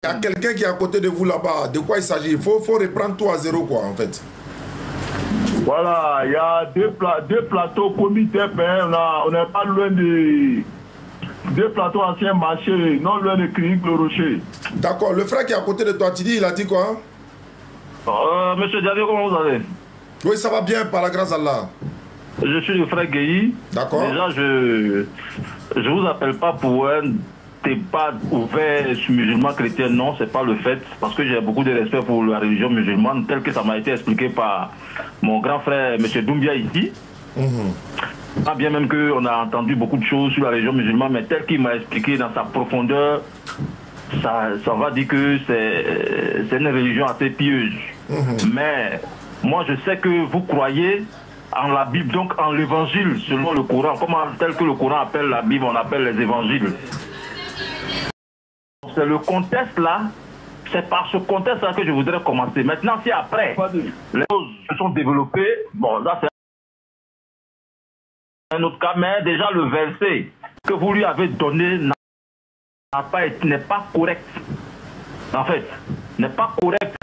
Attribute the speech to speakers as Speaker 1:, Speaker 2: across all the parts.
Speaker 1: y a quelqu'un qui est à côté de vous là-bas. De quoi il s'agit? Il faut reprendre tout à zéro, quoi, en fait.
Speaker 2: Voilà, il y a deux plateaux comité, on n'est pas loin de... Deux plateaux anciens marchés, non loin de Clinique Le Rocher.
Speaker 1: D'accord, le frère qui est à côté de toi, tu dis, il a dit quoi?
Speaker 2: Monsieur Diadio, comment vous allez?
Speaker 1: Oui, ça va bien, par la grâce d'Allah.
Speaker 2: Je suis le frère Guéhi.
Speaker 1: D'accord.
Speaker 2: Déjà, je vous appelle pas pour un débat ouvert sur musulman chrétien, non, c'est pas le fait, parce que j'ai beaucoup de respect pour la religion musulmane, tel que ça m'a été expliqué par mon grand frère, M. Doumbia, ici. Pas bien même qu'on a entendu beaucoup de choses sur la religion musulmane, mais tel qu'il m'a expliqué dans sa profondeur, ça va dire que c'est une religion assez pieuse. Mais moi, je sais que vous croyez en la Bible, donc en l'évangile, selon le Coran. Tel que le Coran appelle la Bible, on appelle les évangiles. C'est le contexte là, c'est par ce contexte là que je voudrais commencer. Maintenant, si après, les choses se sont développées, bon, là c'est un autre cas, mais déjà le verset que vous lui avez donné n'est pas correct. En fait, n'est pas correct.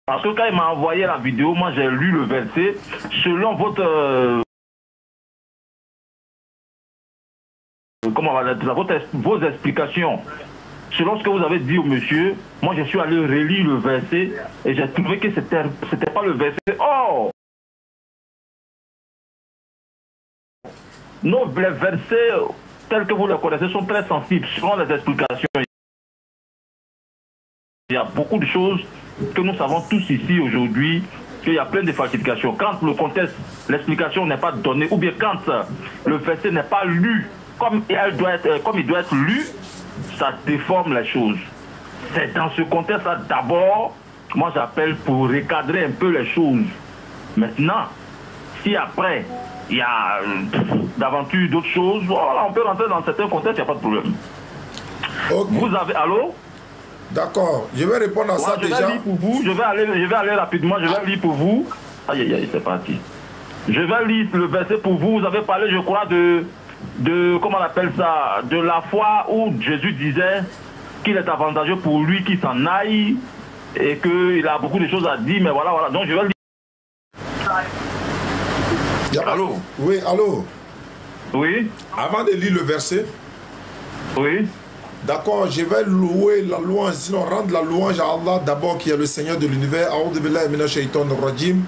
Speaker 2: Parce que quand il m'a envoyé la vidéo, moi j'ai lu le verset. Selon votre... comment on va dire, vos explications, selon ce que vous avez dit au monsieur, moi je suis allé relire le verset et j'ai trouvé que c'était pas le verset. Oh! Non, les versets tels que vous les connaissez sont très sensibles selon les explications. Il y a beaucoup de choses que nous savons tous ici aujourd'hui, qu'il y a plein de falsifications. Quand le contexte, l'explication n'est pas donnée, ou bien quand le verset n'est pas lu comme il doit être lu, ça déforme les choses. C'est dans ce contexte-là, d'abord, moi j'appelle pour recadrer un peu les choses. Maintenant, si après, il y a d'aventure d'autres choses, voilà, on peut rentrer dans certains contextes, il n'y a pas de problème.
Speaker 1: Okay.
Speaker 2: Vous avez... Allô?
Speaker 1: D'accord, je vais répondre à ça déjà.
Speaker 2: Je vais lire pour vous, je vais aller rapidement, je vais lire pour vous. Aïe, aïe, aïe, c'est parti. Je vais lire le verset pour vous. Vous avez parlé, je crois, de comment on appelle ça, de la foi où Jésus disait qu'il est avantageux pour lui qu'il s'en aille et qu'il a beaucoup de choses à dire, mais voilà, voilà. Donc je vais lire. Allô?
Speaker 1: Oui, allô?
Speaker 2: Oui?
Speaker 1: Avant de lire le verset.
Speaker 2: Oui?
Speaker 1: D'accord, je vais louer la louange, sinon rendre la louange à Allah d'abord qui est le Seigneur de l'univers. A'udhu billahi minash shaitanir rajim.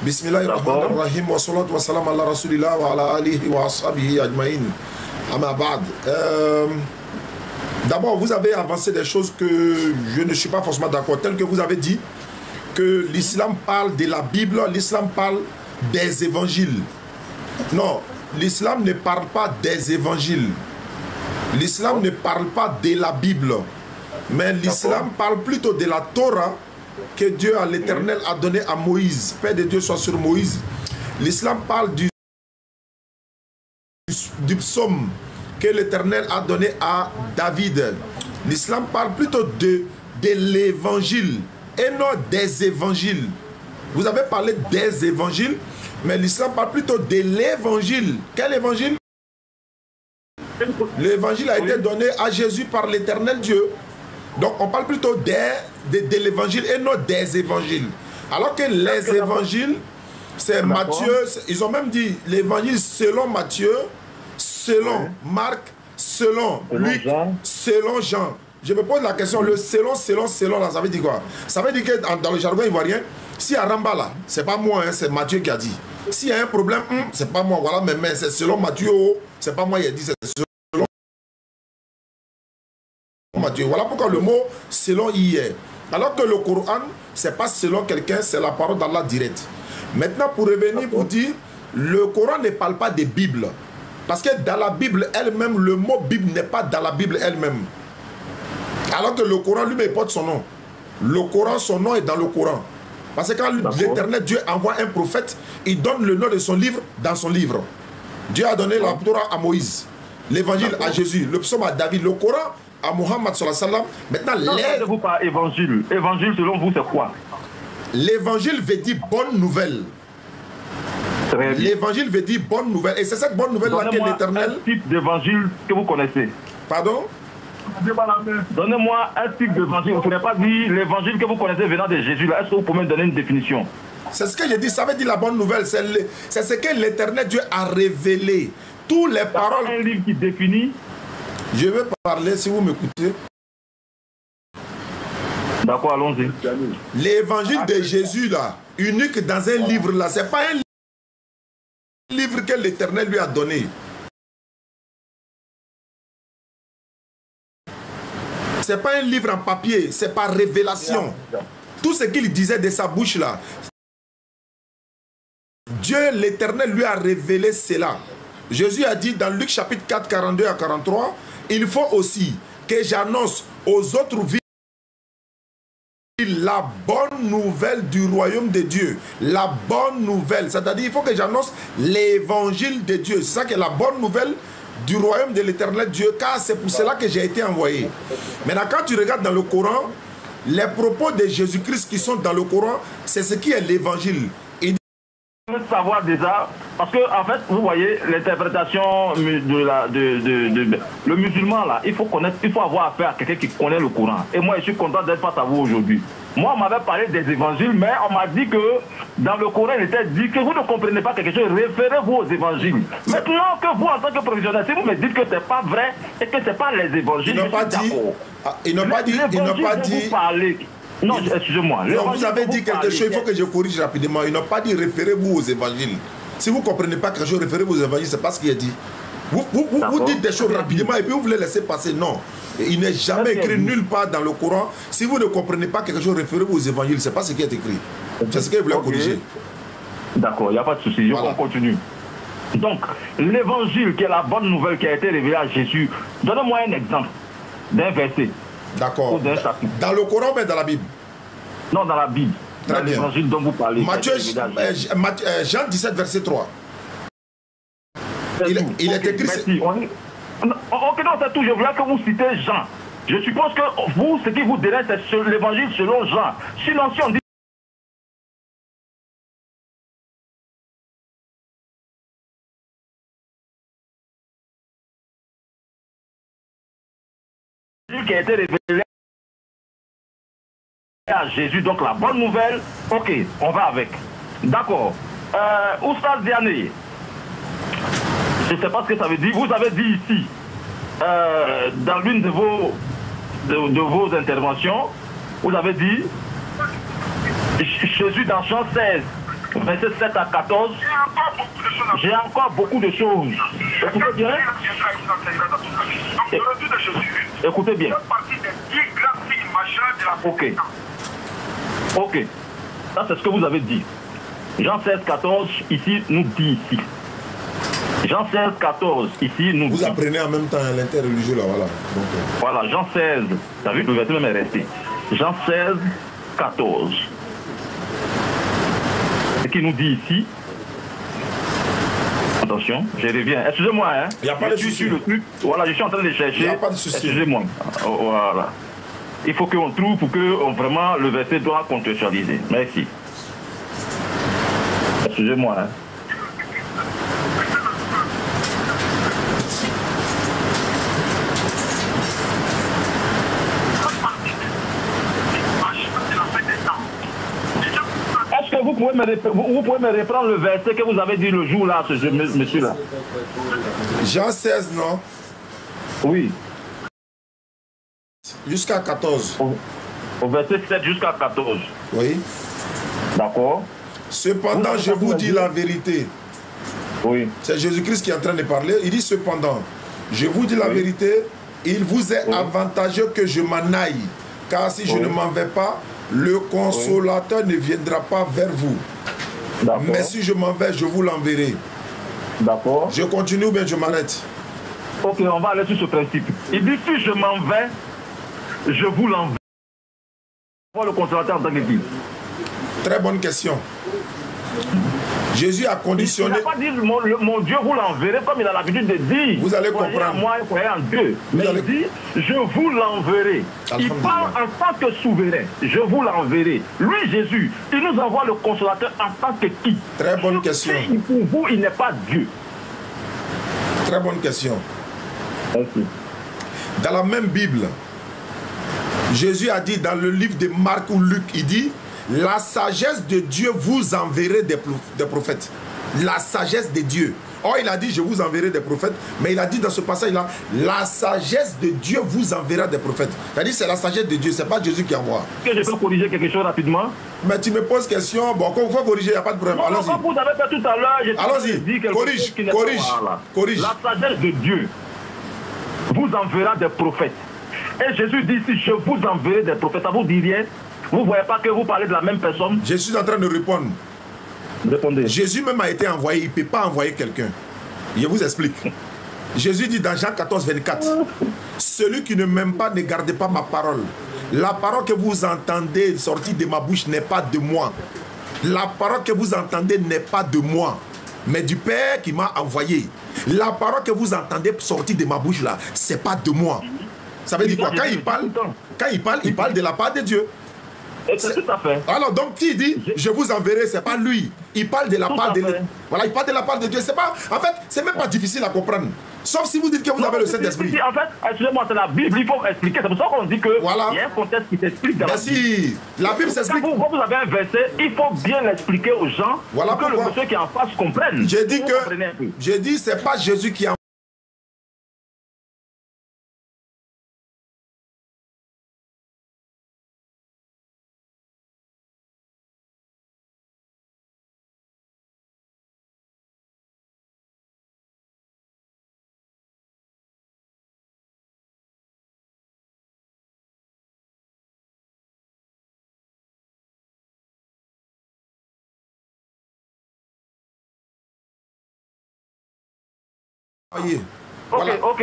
Speaker 1: Bismillahirrahmanirrahim. Wa salatu wa salam ala rasulillah wa ala alihi wa ashabihi ajma'in. Amma ba'd. D'abord, vous avez avancé des choses que je ne suis pas forcément d'accord. Tel que vous avez dit que l'islam parle de la Bible, l'islam parle des évangiles. Non, l'islam ne parle pas des évangiles. L'islam ne parle pas de la Bible, mais l'islam parle plutôt de la Torah que Dieu à l'Éternel a donné à Moïse. Paix de Dieu soit sur Moïse. L'islam parle du psaume que l'Éternel a donné à David. L'islam parle plutôt de l'évangile et non des évangiles. Vous avez parlé des évangiles, mais l'islam parle plutôt de l'évangile. Quel évangile? L'évangile a été donné à Jésus par l'Éternel Dieu. Donc on parle plutôt de l'évangile et non des évangiles. Alors que les évangiles, c'est Matthieu, ils ont même dit l'évangile selon Matthieu, selon Marc, selon Luc, selon Jean. Je me pose la question, le selon, là, ça veut dire quoi? Ça veut dire que dans le jargon ivoirien, s'il y a Ramba là, c'est pas moi, hein, c'est Matthieu qui a dit. S'il y a un problème, c'est pas moi, voilà, mais c'est selon Matthieu, c'est pas moi qui a dit, c'est selon Matthieu. Voilà pourquoi le mot selon y est. Alors que le Coran, c'est pas selon quelqu'un, c'est la parole d'Allah directe. Maintenant, pour revenir, pour dire, le Coran ne parle pas de Bible. Parce que dans la Bible elle-même, le mot Bible n'est pas dans la Bible elle-même. Alors que le Coran lui-même porte son nom. Le Coran, son nom est dans le Coran. Parce que quand l'Éternel Dieu envoie un prophète, il donne le nom de son livre dans son livre. Dieu a donné la Torah à Moïse, l'évangile à Jésus, le psaume à David, le Coran à Muhammad sallallahu alayhi wa sallam. Maintenant,
Speaker 2: qu'est-ce par évangile? Évangile selon vous c'est quoi?
Speaker 1: L'évangile veut dire bonne nouvelle. L'évangile veut dire bonne nouvelle. Et c'est cette bonne nouvelle là que l'Éternel...
Speaker 2: Un type d'évangile que vous connaissez.
Speaker 1: Pardon?
Speaker 2: Donnez-moi un type d'évangile. Vous ne pouvez pas dire l'évangile que vous connaissez venant de Jésus. Est-ce que vous pouvez me donner une définition?
Speaker 1: C'est ce que j'ai dit, ça veut dire la bonne nouvelle. C'est ce que l'Éternel Dieu a révélé. Toutes les paroles.
Speaker 2: Un livre qui définit.
Speaker 1: Je vais parler si vous m'écoutez.
Speaker 2: D'accord, allons-y.
Speaker 1: L'évangile de Jésus, là, unique dans un livre, là, c'est pas un livre que l'Éternel lui a donné. C'est pas un livre en papier, c'est par révélation. Tout ce qu'il disait de sa bouche, là, Dieu, l'Éternel, lui a révélé cela. Jésus a dit dans Luc chapitre 4, 42 à 43, il faut aussi que j'annonce aux autres villes la bonne nouvelle du royaume de Dieu. La bonne nouvelle, c'est-à-dire il faut que j'annonce l'évangile de Dieu. C'est ça qui est la bonne nouvelle du royaume de l'Éternel Dieu, car c'est pour cela que j'ai été envoyé. Maintenant, quand tu regardes dans le Coran, les propos de Jésus-Christ qui sont dans le Coran, c'est ce qui est l'évangile.
Speaker 2: Savoir déjà, parce que en fait, vous voyez, l'interprétation le musulman là, il faut connaître, il faut avoir affaire à quelqu'un qui connaît le Coran. Et moi, je suis content d'être face à vous aujourd'hui. Moi, on m'avait parlé des évangiles, mais on m'a dit que dans le Coran, il était dit que vous ne comprenez pas quelque chose, référez-vous aux évangiles. Maintenant que vous, en tant que professionnel, si vous me dites que c'est pas vrai et que c'est pas les évangiles,
Speaker 1: ils n'ont pas dit. Ils n'ont pas dit. Ils n'ont pas dit.
Speaker 2: Non, excusez-moi.
Speaker 1: Vous avez dit quelque chose, il faut que je corrige rapidement. Ils n'ont pas dit référez-vous aux évangiles. Si vous ne comprenez pas quelque chose, référez-vous aux évangiles, c'est pas ce qu'il a dit. Vous dites des choses rapidement et puis vous voulez laisser passer. Non. Il n'est jamais écrit nulle part dans le Coran. Si vous ne comprenez pas quelque chose, référez-vous aux évangiles. C'est pas ce qui est écrit. C'est ce qu'il voulait corriger.
Speaker 2: D'accord, il n'y a pas de souci. On continue. Donc, l'évangile qui est la bonne nouvelle qui a été révélée à Jésus, donnez-moi un exemple d'un verset.
Speaker 1: D'accord. Dans le Coran, mais dans la Bible?
Speaker 2: Non, dans la Bible.
Speaker 1: Très
Speaker 2: dans l'évangile dont vous parlez.
Speaker 1: Jean 17, verset 3. Il est écrit...
Speaker 2: Ok, non, c'est tout. Je voulais que vous citez Jean. Je suppose que vous, ce qui vous dérange, c'est l'évangile selon Jean. Sinon, si on dit qui a été révélé à Jésus, donc la bonne nouvelle, ok, on va avec. D'accord. Oustaz Diané, je ne sais pas ce que ça veut dire. Vous avez dit ici, dans l'une de vos interventions, vous avez dit Jésus dans Jean 16, verset 7 à 14. J'ai encore beaucoup de choses. Écoutez bien. Écoutez bien. Ok. Ok. Ça, c'est ce que vous avez dit. Jean 16, 14, ici, nous dit ici. Jean 16, 14, ici, nous dit.
Speaker 1: Vous apprenez en même temps l'interreligieux, là, voilà. Donc,
Speaker 2: voilà, Jean 16, tu as vu, le verset même est resté. Jean 16, 14. Ce qui nous dit ici. Attention, je reviens. Excusez-moi, hein.
Speaker 1: Il n'y a pas de souci.
Speaker 2: Voilà, je suis en train de chercher.
Speaker 1: Il n'y a pas de souci.
Speaker 2: Excusez-moi. Voilà. Il faut qu'on trouve pour que vraiment le verset doit contextualiser. Merci. Excusez-moi, hein. Vous pouvez me reprendre le verset que vous avez dit le jour là, ce monsieur-là.
Speaker 1: Jean 16, non?
Speaker 2: Oui.
Speaker 1: Jusqu'à 14.
Speaker 2: Au verset 7 jusqu'à 14.
Speaker 1: Oui.
Speaker 2: D'accord.
Speaker 1: Cependant, je vous dis la vérité.
Speaker 2: Oui.
Speaker 1: C'est Jésus-Christ qui est en train de parler. Il dit cependant, je vous dis la vérité, il vous est avantageux que je m'en aille. Car si je ne m'en vais pas, le consolateur ne viendra pas vers vous. Mais si je m'en vais, je vous l'enverrai.
Speaker 2: D'accord.
Speaker 1: Je continue ou bien je m'arrête?
Speaker 2: Ok, on va aller sur ce principe. Il dit si je m'en vais, je vous l'enverrai. Le consolateur en tant que qui?
Speaker 1: Très bonne question. Jésus a conditionné.
Speaker 2: Il n'a pas dit mon Dieu vous l'enverrez comme il a l'habitude de dire.
Speaker 1: Vous allez comprendre.
Speaker 2: Moi, croyez en Dieu. Mais il dit je vous l'enverrai. Il parle en tant que souverain. Je vous l'enverrai. Lui, Jésus, il nous envoie le consolateur en tant que qui?
Speaker 1: Très bonne question.
Speaker 2: Pour vous, il n'est pas Dieu.
Speaker 1: Très bonne question.
Speaker 2: Merci.
Speaker 1: Dans la même Bible, Jésus a dit dans le livre de Marc ou Luc, il dit, la sagesse de Dieu vous enverrait des prophètes. La sagesse de Dieu. Or, il a dit, je vous enverrai des prophètes, mais il a dit dans ce passage-là, la sagesse de Dieu vous enverra des prophètes. C'est-à-dire, c'est la sagesse de Dieu, c'est pas Jésus qui envoie.
Speaker 2: Est-ce que je peux corriger quelque chose rapidement?
Speaker 1: Mais tu me poses question, bon, quand on va corriger, il n'y a pas de problème.
Speaker 2: Non, comme vous avez fait tout à l'heure,
Speaker 1: allons-y, corrige.
Speaker 2: La sagesse de Dieu vous enverra des prophètes. Et Jésus dit, si je vous enverrai des prophètes, ça vous dit rien? Vous ne voyez pas que vous parlez de la même personne?
Speaker 1: Je suis en train de répondre.
Speaker 2: Répondez.
Speaker 1: Jésus même a été envoyé, il ne peut pas envoyer quelqu'un. Je vous explique. Jésus dit dans Jean 14, 24, celui qui ne m'aime pas ne garde pas ma parole. La parole que vous entendez sortir de ma bouche n'est pas de moi. La parole que vous entendez n'est pas de moi, mais du Père qui m'a envoyé. La parole que vous entendez sortir de ma bouche là, c'est pas de moi. Ça veut dire quoi? Quand il parle de la part de Dieu.
Speaker 2: C'est tout à fait.
Speaker 1: Alors donc qui dit je vous enverrai, c'est pas lui. Il parle de la part de Dieu. Voilà, il parle de la part de Dieu. C'est pas, en fait, c'est même pas difficile à comprendre. Sauf si vous dites que vous avez le Saint-Esprit.
Speaker 2: En fait, excusez-moi, c'est la Bible, il faut expliquer. C'est pour ça qu'on dit que il y a un contexte qui s'explique dans la Bible.
Speaker 1: La Bible s'explique.
Speaker 2: Quand vous avez un verset, il faut bien l'expliquer aux gens pour que le monsieur qui est en face comprenne.
Speaker 1: J'ai dit c'est pas Jésus qui a
Speaker 2: Voilà. Ok,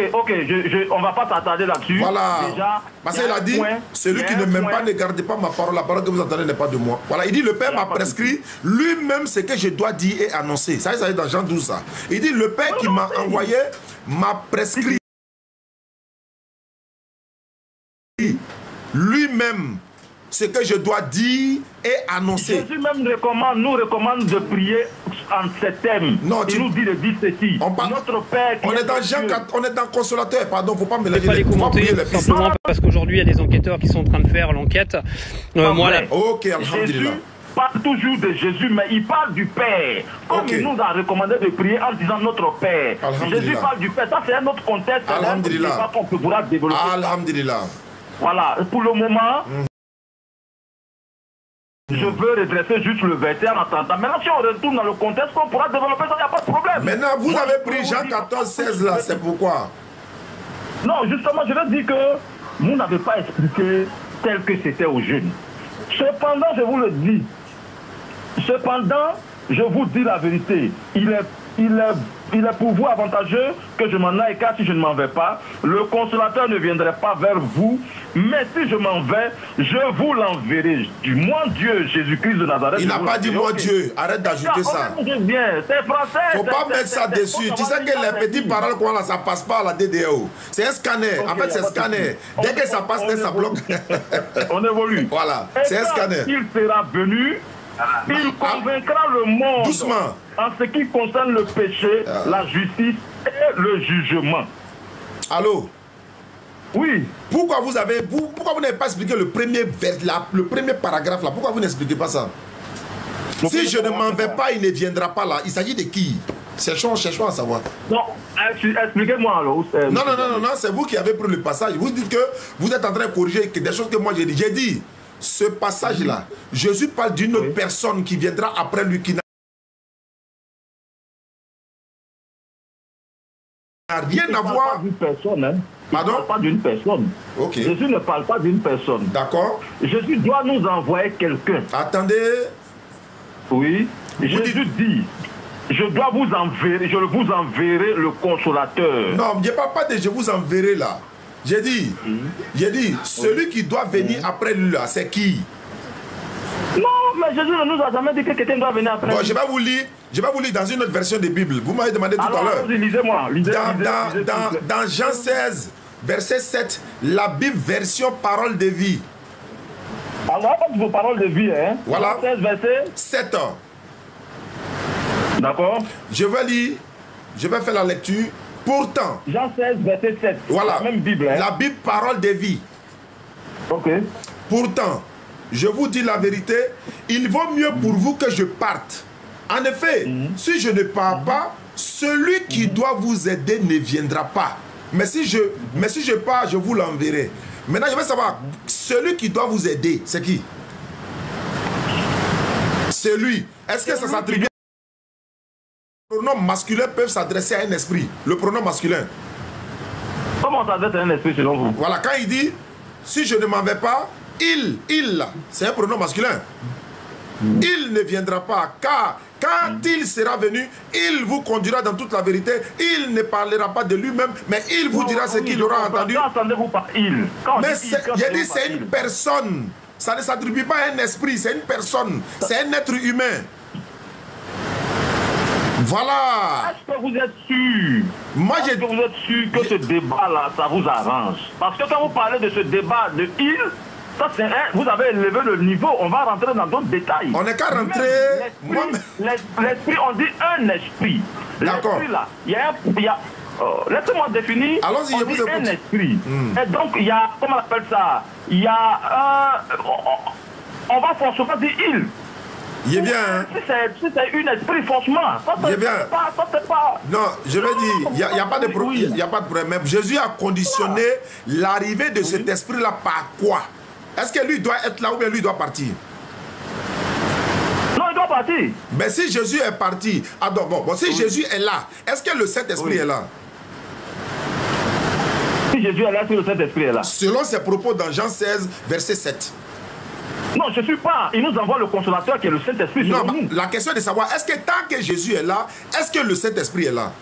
Speaker 2: on va pas s'attarder là-dessus.
Speaker 1: Voilà.
Speaker 2: Déjà,
Speaker 1: parce qu'il a dit, celui qui ne m'aime pas ne garde pas ma parole, la parole que vous entendez n'est pas de moi. Voilà, il dit, le Père m'a prescrit lui-même ce que je dois dire et annoncer. Ça est dans Jean 12, ça. Il dit, le Père qui m'a envoyé m'a prescrit lui-même ce que je dois dire et annoncer.
Speaker 2: Jésus même nous recommande de prier en ces thèmes.
Speaker 1: Non,
Speaker 2: il nous dit de dire ceci. Notre Père qui
Speaker 1: on est dans Jean 4, on est dans Consolateur, pardon, faut pas mélanger
Speaker 3: les commenter, simplement parce qu'aujourd'hui il y a des enquêteurs qui sont en train de faire l'enquête. Voilà.
Speaker 1: Ok, alhamdulillah.
Speaker 2: Parle toujours de Jésus, mais il parle du Père. Comme il nous a recommandé de prier en disant notre Père. Jésus parle du Père. Ça, c'est un autre contexte.
Speaker 1: Alhamdulillah.
Speaker 2: On pourra développer.
Speaker 1: Alhamdulillah.
Speaker 2: Voilà. Pour le moment, je veux redresser juste le verset en attendant. Maintenant, si on retourne dans le contexte, on pourra développer ça, il n'y a pas de problème.
Speaker 1: Maintenant, vous avez pris Jean 14, 16 là, c'est pourquoi?
Speaker 2: Non, justement, je veux dire que vous n'avez pas expliqué tel que c'était aux jeunes. Cependant, je vous le dis. Cependant, je vous dis la vérité. Il est pour vous avantageux que je m'en aille, car si je ne m'en vais pas, le consolateur ne viendrait pas vers vous. Mais si je m'en vais, je vous l'enverrai. Du moi Dieu, Jésus-Christ de Nazareth.
Speaker 1: Il n'a pas dit moi Dieu. Arrête d'ajouter ça.
Speaker 2: C'est français.
Speaker 1: Faut pas mettre ça dessus. Tu sais que les petites paroles qu'on a, ça passe pas à la DDO. C'est un scanner. En fait, c'est un scanner. Dès que ça passe, ça bloque.
Speaker 2: On évolue.
Speaker 1: Voilà. C'est un scanner.
Speaker 2: Il sera venu. Il convaincra le monde.
Speaker 1: Doucement.
Speaker 2: En ce qui concerne le péché, la justice et le jugement.
Speaker 1: Allô?
Speaker 2: Oui.
Speaker 1: Pourquoi vous n'avez pas expliqué le premier paragraphe là? Pourquoi vous n'expliquez pas ça? Si je ne m'en vais pas, il ne viendra pas là. Il s'agit de qui? Cherchons à savoir.
Speaker 2: Non, expliquez-moi alors.
Speaker 1: Non, c'est vous qui avez pris le passage. Vous dites que vous êtes en train de corriger des choses que moi j'ai dit. J'ai dit, ce passage-là, Jésus parle d'une autre personne qui viendra après lui, qui n'a rien à voir.
Speaker 2: Pardon? Il ne parle pas d'une personne.
Speaker 1: Okay.
Speaker 2: Jésus ne parle pas d'une personne.
Speaker 1: D'accord.
Speaker 2: Jésus doit nous envoyer quelqu'un.
Speaker 1: Attendez.
Speaker 2: Oui. Jésus dit, je vous enverrai le consolateur.
Speaker 1: Non, je ne parle pas de je vous enverrai là. J'ai dit, celui qui doit venir après lui là, c'est qui?
Speaker 2: Non, mais Jésus ne nous a jamais dit que quelqu'un doit venir après lui.
Speaker 1: Bon, je vais vous lire dans une autre version de Bible. Vous m'avez demandé tout à l'heure.
Speaker 2: Lisez-moi.
Speaker 1: Dans Jean 16, verset 7, la Bible version parole de vie.
Speaker 2: Alors, vos paroles de vie, hein?
Speaker 1: Voilà.
Speaker 2: Jean 16, verset
Speaker 1: 7.
Speaker 2: D'accord.
Speaker 1: Je vais faire la lecture Pourtant.
Speaker 2: Jean 16, verset 7.
Speaker 1: Voilà.
Speaker 2: La même Bible. Hein?
Speaker 1: La Bible, parole de vie.
Speaker 2: Ok.
Speaker 1: Pourtant, je vous dis la vérité, il vaut mieux pour vous que je parte. En effet, si je ne pars pas, celui qui doit vous aider ne viendra pas. Mais si je pars, je vous l'enverrai. Maintenant, je veux savoir, celui qui doit vous aider, c'est qui? C'est lui. Est-ce que ça s'attribue? Les pronoms masculins peuvent s'adresser à un esprit. Le pronom masculin.
Speaker 2: Comment ça s'adresse à un esprit selon vous?
Speaker 1: Voilà, quand il dit, si je ne m'en vais pas, il, c'est un pronom masculin. Il ne viendra pas, car quand il sera venu, il vous conduira dans toute la vérité. Il ne parlera pas de lui-même, mais il vous dira ce qu'il aura entendu.
Speaker 2: Quand entendez-vous par il?
Speaker 1: Mais j'ai dit, c'est une personne. Ça ne s'attribue pas à un esprit, c'est une personne. C'est un être humain. Voilà.
Speaker 2: Est-ce que vous êtes sûr? Est-ce que vous êtes sûr que ce débat-là, ça vous arrange? Parce que quand vous parlez de ce débat de il, ça c'est vous avez élevé le niveau, on va rentrer dans d'autres détails.
Speaker 1: On n'est qu'à rentrer.
Speaker 2: L'esprit, on dit un esprit.
Speaker 1: D'accord.
Speaker 2: L'esprit là, il y a laissez-moi définir.
Speaker 1: Allons-y, je vous écoute.
Speaker 2: Un esprit. Et donc il y a, comment on appelle ça? Il y a, on va forcément dire il.
Speaker 1: Il est bien, hein?
Speaker 2: Si c'est un esprit, franchement, ça c'est pas...
Speaker 1: Non, je veux dire, il n'y a pas de problème. Il n'y a pas de problème. Mais Jésus a conditionné l'arrivée de cet esprit-là par quoi? Est-ce que lui doit être là ou bien lui doit partir?
Speaker 2: Non, il doit partir.
Speaker 1: Mais si Jésus est parti, si Jésus est là, est-ce que le Saint-Esprit est là?
Speaker 2: Si Jésus est là, si le Saint-Esprit est là.
Speaker 1: Selon ses propos dans Jean 16, verset 7.
Speaker 2: Non, je ne suis pas. Il nous envoie le consolateur qui est le Saint-Esprit.
Speaker 1: Non, la question est de savoir, est-ce que tant que Jésus est là, est-ce que le Saint-Esprit est là?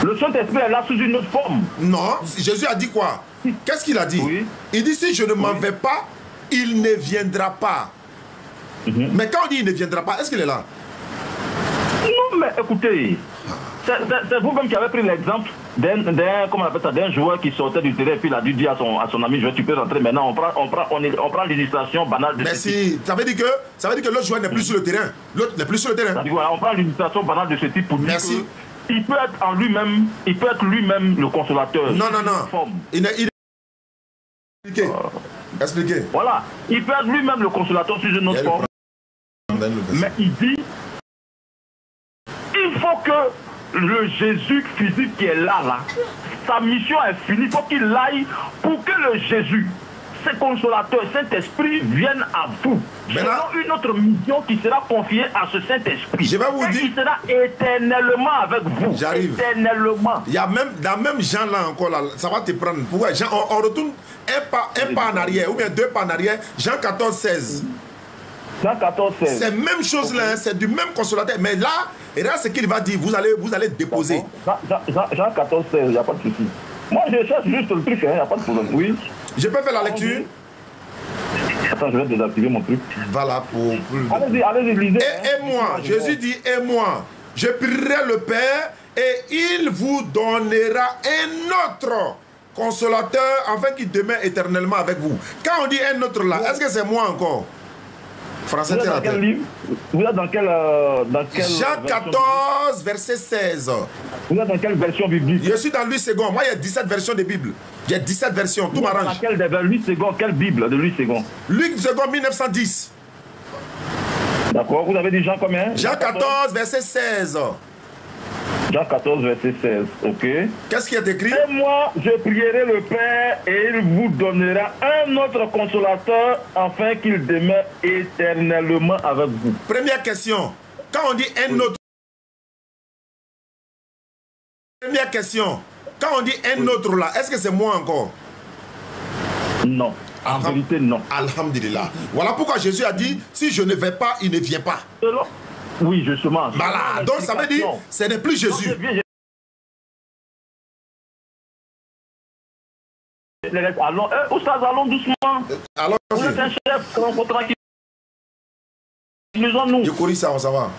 Speaker 2: Le Saint-Esprit est là sous une autre forme.
Speaker 1: Non, Jésus a dit quoi? Qu'est-ce qu'il a dit? Il dit, si je ne m'en vais pas, il ne viendra pas. Mais quand on dit il ne viendra pas, est-ce qu'il est là?
Speaker 2: Non, mais écoutez, c'est vous-même qui avez pris l'exemple d'un joueur qui sortait du terrain et puis il a dû dire à son ami, tu peux rentrer maintenant, on prend l'illustration banale de
Speaker 1: mais ce type. Ça veut dire que l'autre joueur n'est plus sur le terrain. L'autre n'est plus sur le terrain.
Speaker 2: Voilà, on prend l'illustration banale de ce type pour dire qu'il peut être en lui-même, il peut être lui-même le consolateur.
Speaker 1: Non. Expliquez.
Speaker 2: Voilà, il peut être lui-même le consolateur sur une autre forme. Mais il dit, il faut que le Jésus physique qui est là, sa mission est finie. Il faut qu'il aille pour que le Jésus, ce consolateur, Saint-Esprit, vienne à vous. Selon une autre mission qui sera confiée à ce Saint-Esprit.
Speaker 1: Je vais vous dire.
Speaker 2: Il sera éternellement avec vous.
Speaker 1: J'arrive.
Speaker 2: Éternellement.
Speaker 1: Il y a même, dans même Jean là encore, là, ça va te prendre. Pourquoi Jean, on retourne un pas en arrière, ou bien 2 pas en arrière. Jean 14, 16.
Speaker 2: Jean 14, 16.
Speaker 1: C'est même chose là, hein, c'est du même consolateur. Mais là, et là, ce qu'il va dire, vous allez déposer.
Speaker 2: Jean 14, 16, il n'y a pas de souci. Moi, je cherche juste le truc, il n'y a pas de problème. Oui.
Speaker 1: Je peux faire la lecture?
Speaker 2: Attends, je vais désactiver mon truc.
Speaker 1: Voilà,
Speaker 2: Allez-y, lisez.
Speaker 1: Et moi, Jésus dit, et moi, je prierai le Père et il vous donnera un autre consolateur afin qu'il demeure éternellement avec vous. Quand on dit un autre là, est-ce que c'est moi encore? Français,
Speaker 2: vous êtes dans quel livre? Vous êtes dans quelle
Speaker 1: Jean 14, verset 16.
Speaker 2: Vous êtes dans quelle version biblique?
Speaker 1: Je suis dans Louis II. Moi, il y a 17 versions de Bible. J'ai 17 versions, tout m'arrange.
Speaker 2: Louis II, quelle Bible de Louis II?
Speaker 1: Louis II, 1910.
Speaker 2: D'accord, vous avez dit Jean combien?
Speaker 1: Jean 14, verset 16.
Speaker 2: Jean 14, verset 16, ok.
Speaker 1: Qu'est-ce qui est écrit?
Speaker 2: Et moi, je prierai le Père et il vous donnera un autre consolateur afin qu'il demeure éternellement avec vous.
Speaker 1: Première question. Quand on dit un autre... Première question. Quand on dit un autre là, est-ce que c'est moi encore?
Speaker 2: Non. En vérité, non.
Speaker 1: Alhamdulillah. Voilà pourquoi Jésus a dit, si je ne vais pas, il ne vient pas.
Speaker 2: Oui, justement.
Speaker 1: Voilà. Donc ça veut dire, ce n'est plus Jésus.
Speaker 2: Allons doucement.
Speaker 1: Alors,
Speaker 2: vous êtes un chef, tranquille. Nous.
Speaker 1: Je corrige ça, ça va.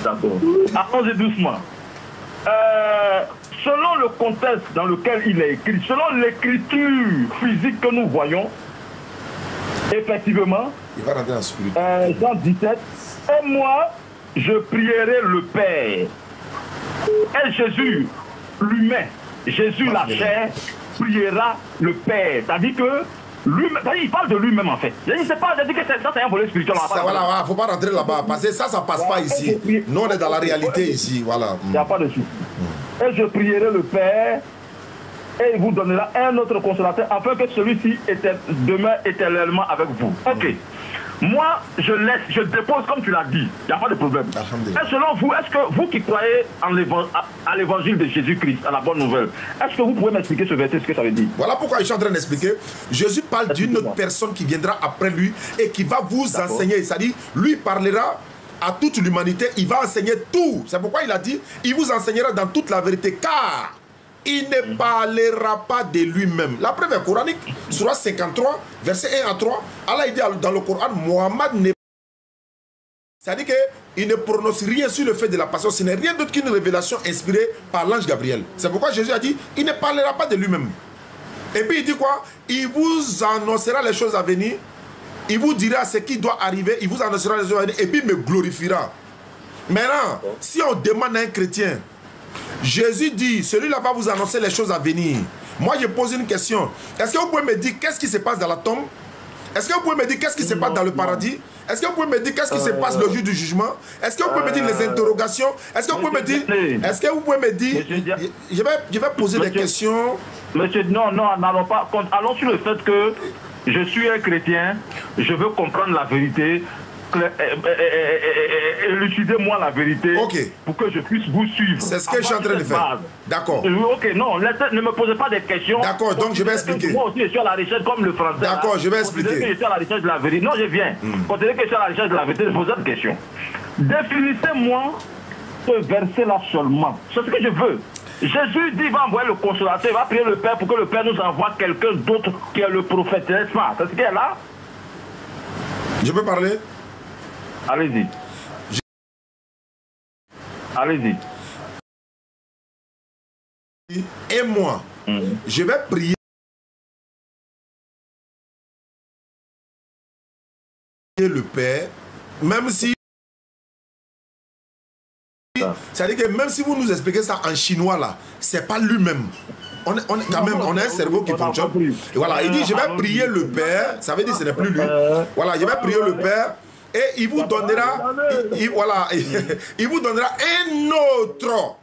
Speaker 2: D'accord. Allons-y doucement. Selon le contexte dans lequel il est écrit, selon l'écriture physique que nous voyons, effectivement,
Speaker 1: il va rentrer en spirit.
Speaker 2: Jean 17, et moi, je prierai le Père. Et Jésus, l'humain, Jésus la chair, priera le Père. C'est-à-dire que lui, il parle de lui-même en fait. Je ne sais pas, je dis que ça c'est un volet spirituel.
Speaker 1: Voilà, il ne faut pas rentrer là-bas, parce que ça ne passe pas ici. Nous, on est dans la réalité ici, voilà.
Speaker 2: Il n'y a pas de souci. Et je prierai le Père, et il vous donnera un autre consolateur, afin que celui-ci demeure éternellement avec vous. Ok. Moi, je dépose comme tu l'as dit. Il n'y a pas de problème. Et selon vous, est-ce que vous qui croyez à l'évangile de Jésus-Christ, à la bonne nouvelle, est-ce que vous pouvez m'expliquer ce verset, ce que ça veut dire?
Speaker 1: Voilà pourquoi je suis en train d'expliquer. Jésus parle d'une autre personne qui viendra après lui et qui va vous enseigner. C'est-à-dire, lui parlera à toute l'humanité, il va enseigner tout. C'est pourquoi il a dit, il vous enseignera dans toute la vérité, car il ne parlera pas de lui-même. La preuve est coranique, Surah 53, verset 1 à 3. Allah dit dans le Coran, Mohammed n'est pas. C'est-à-dire qu'il ne prononce rien sur le fait de la passion. Ce n'est rien d'autre qu'une révélation inspirée par l'ange Gabriel. C'est pourquoi Jésus a dit, il ne parlera pas de lui-même. Et puis il dit quoi? Il vous annoncera les choses à venir. Il vous dira ce qui doit arriver. Il vous annoncera les choses à venir. Et puis il me glorifiera. Maintenant, si on demande à un chrétien, Jésus dit, celui-là va vous annoncer les choses à venir. Moi, je pose une question. Est-ce que vous pouvez me dire qu'est-ce qui se passe dans la tombe? Est-ce que vous pouvez me dire qu'est-ce qui se passe dans le paradis? Est-ce que vous pouvez me dire qu'est-ce qui se passe le jour du jugement? Est-ce que vous pouvez me dire les interrogations? Est-ce que vous pouvez me dire... Est-ce que vous pouvez me dire... Je vais poser des questions.
Speaker 2: Monsieur, non, n'allons pas... Allons sur le fait que je suis un chrétien, je veux comprendre la vérité, élucidez-moi la vérité pour que je puisse vous suivre.
Speaker 1: C'est ce que je suis en train de faire. D'accord.
Speaker 2: Ok, non, ne me posez pas des questions.
Speaker 1: D'accord, donc je vais expliquer.
Speaker 2: Moi aussi, je suis à la recherche comme le français.
Speaker 1: D'accord, je vais expliquer.
Speaker 2: Considérez que je suis à la recherche de la vérité. Non, je viens. Considérez que je suis à la recherche de la vérité. Je pose une question. Définissez-moi ce verset-là seulement. C'est ce que je veux. Jésus dit, il va envoyer le consolateur, il va prier le Père pour que le Père nous envoie quelqu'un d'autre qui est le prophète. N'est-ce pas? C'est ce qu'il y a là?
Speaker 1: Je peux parler?
Speaker 2: Allez-y. Allez-y.
Speaker 1: Et moi, je vais prier le Père, même si... C'est-à-dire que même si vous nous expliquez ça en chinois là, c'est pas lui-même. On a un cerveau qui fonctionne. Et voilà, il dit, je vais prier le Père, ça veut dire que ce n'est plus lui. Voilà, je vais prier le Père. Et il vous donnera, voilà, il vous donnera un autre,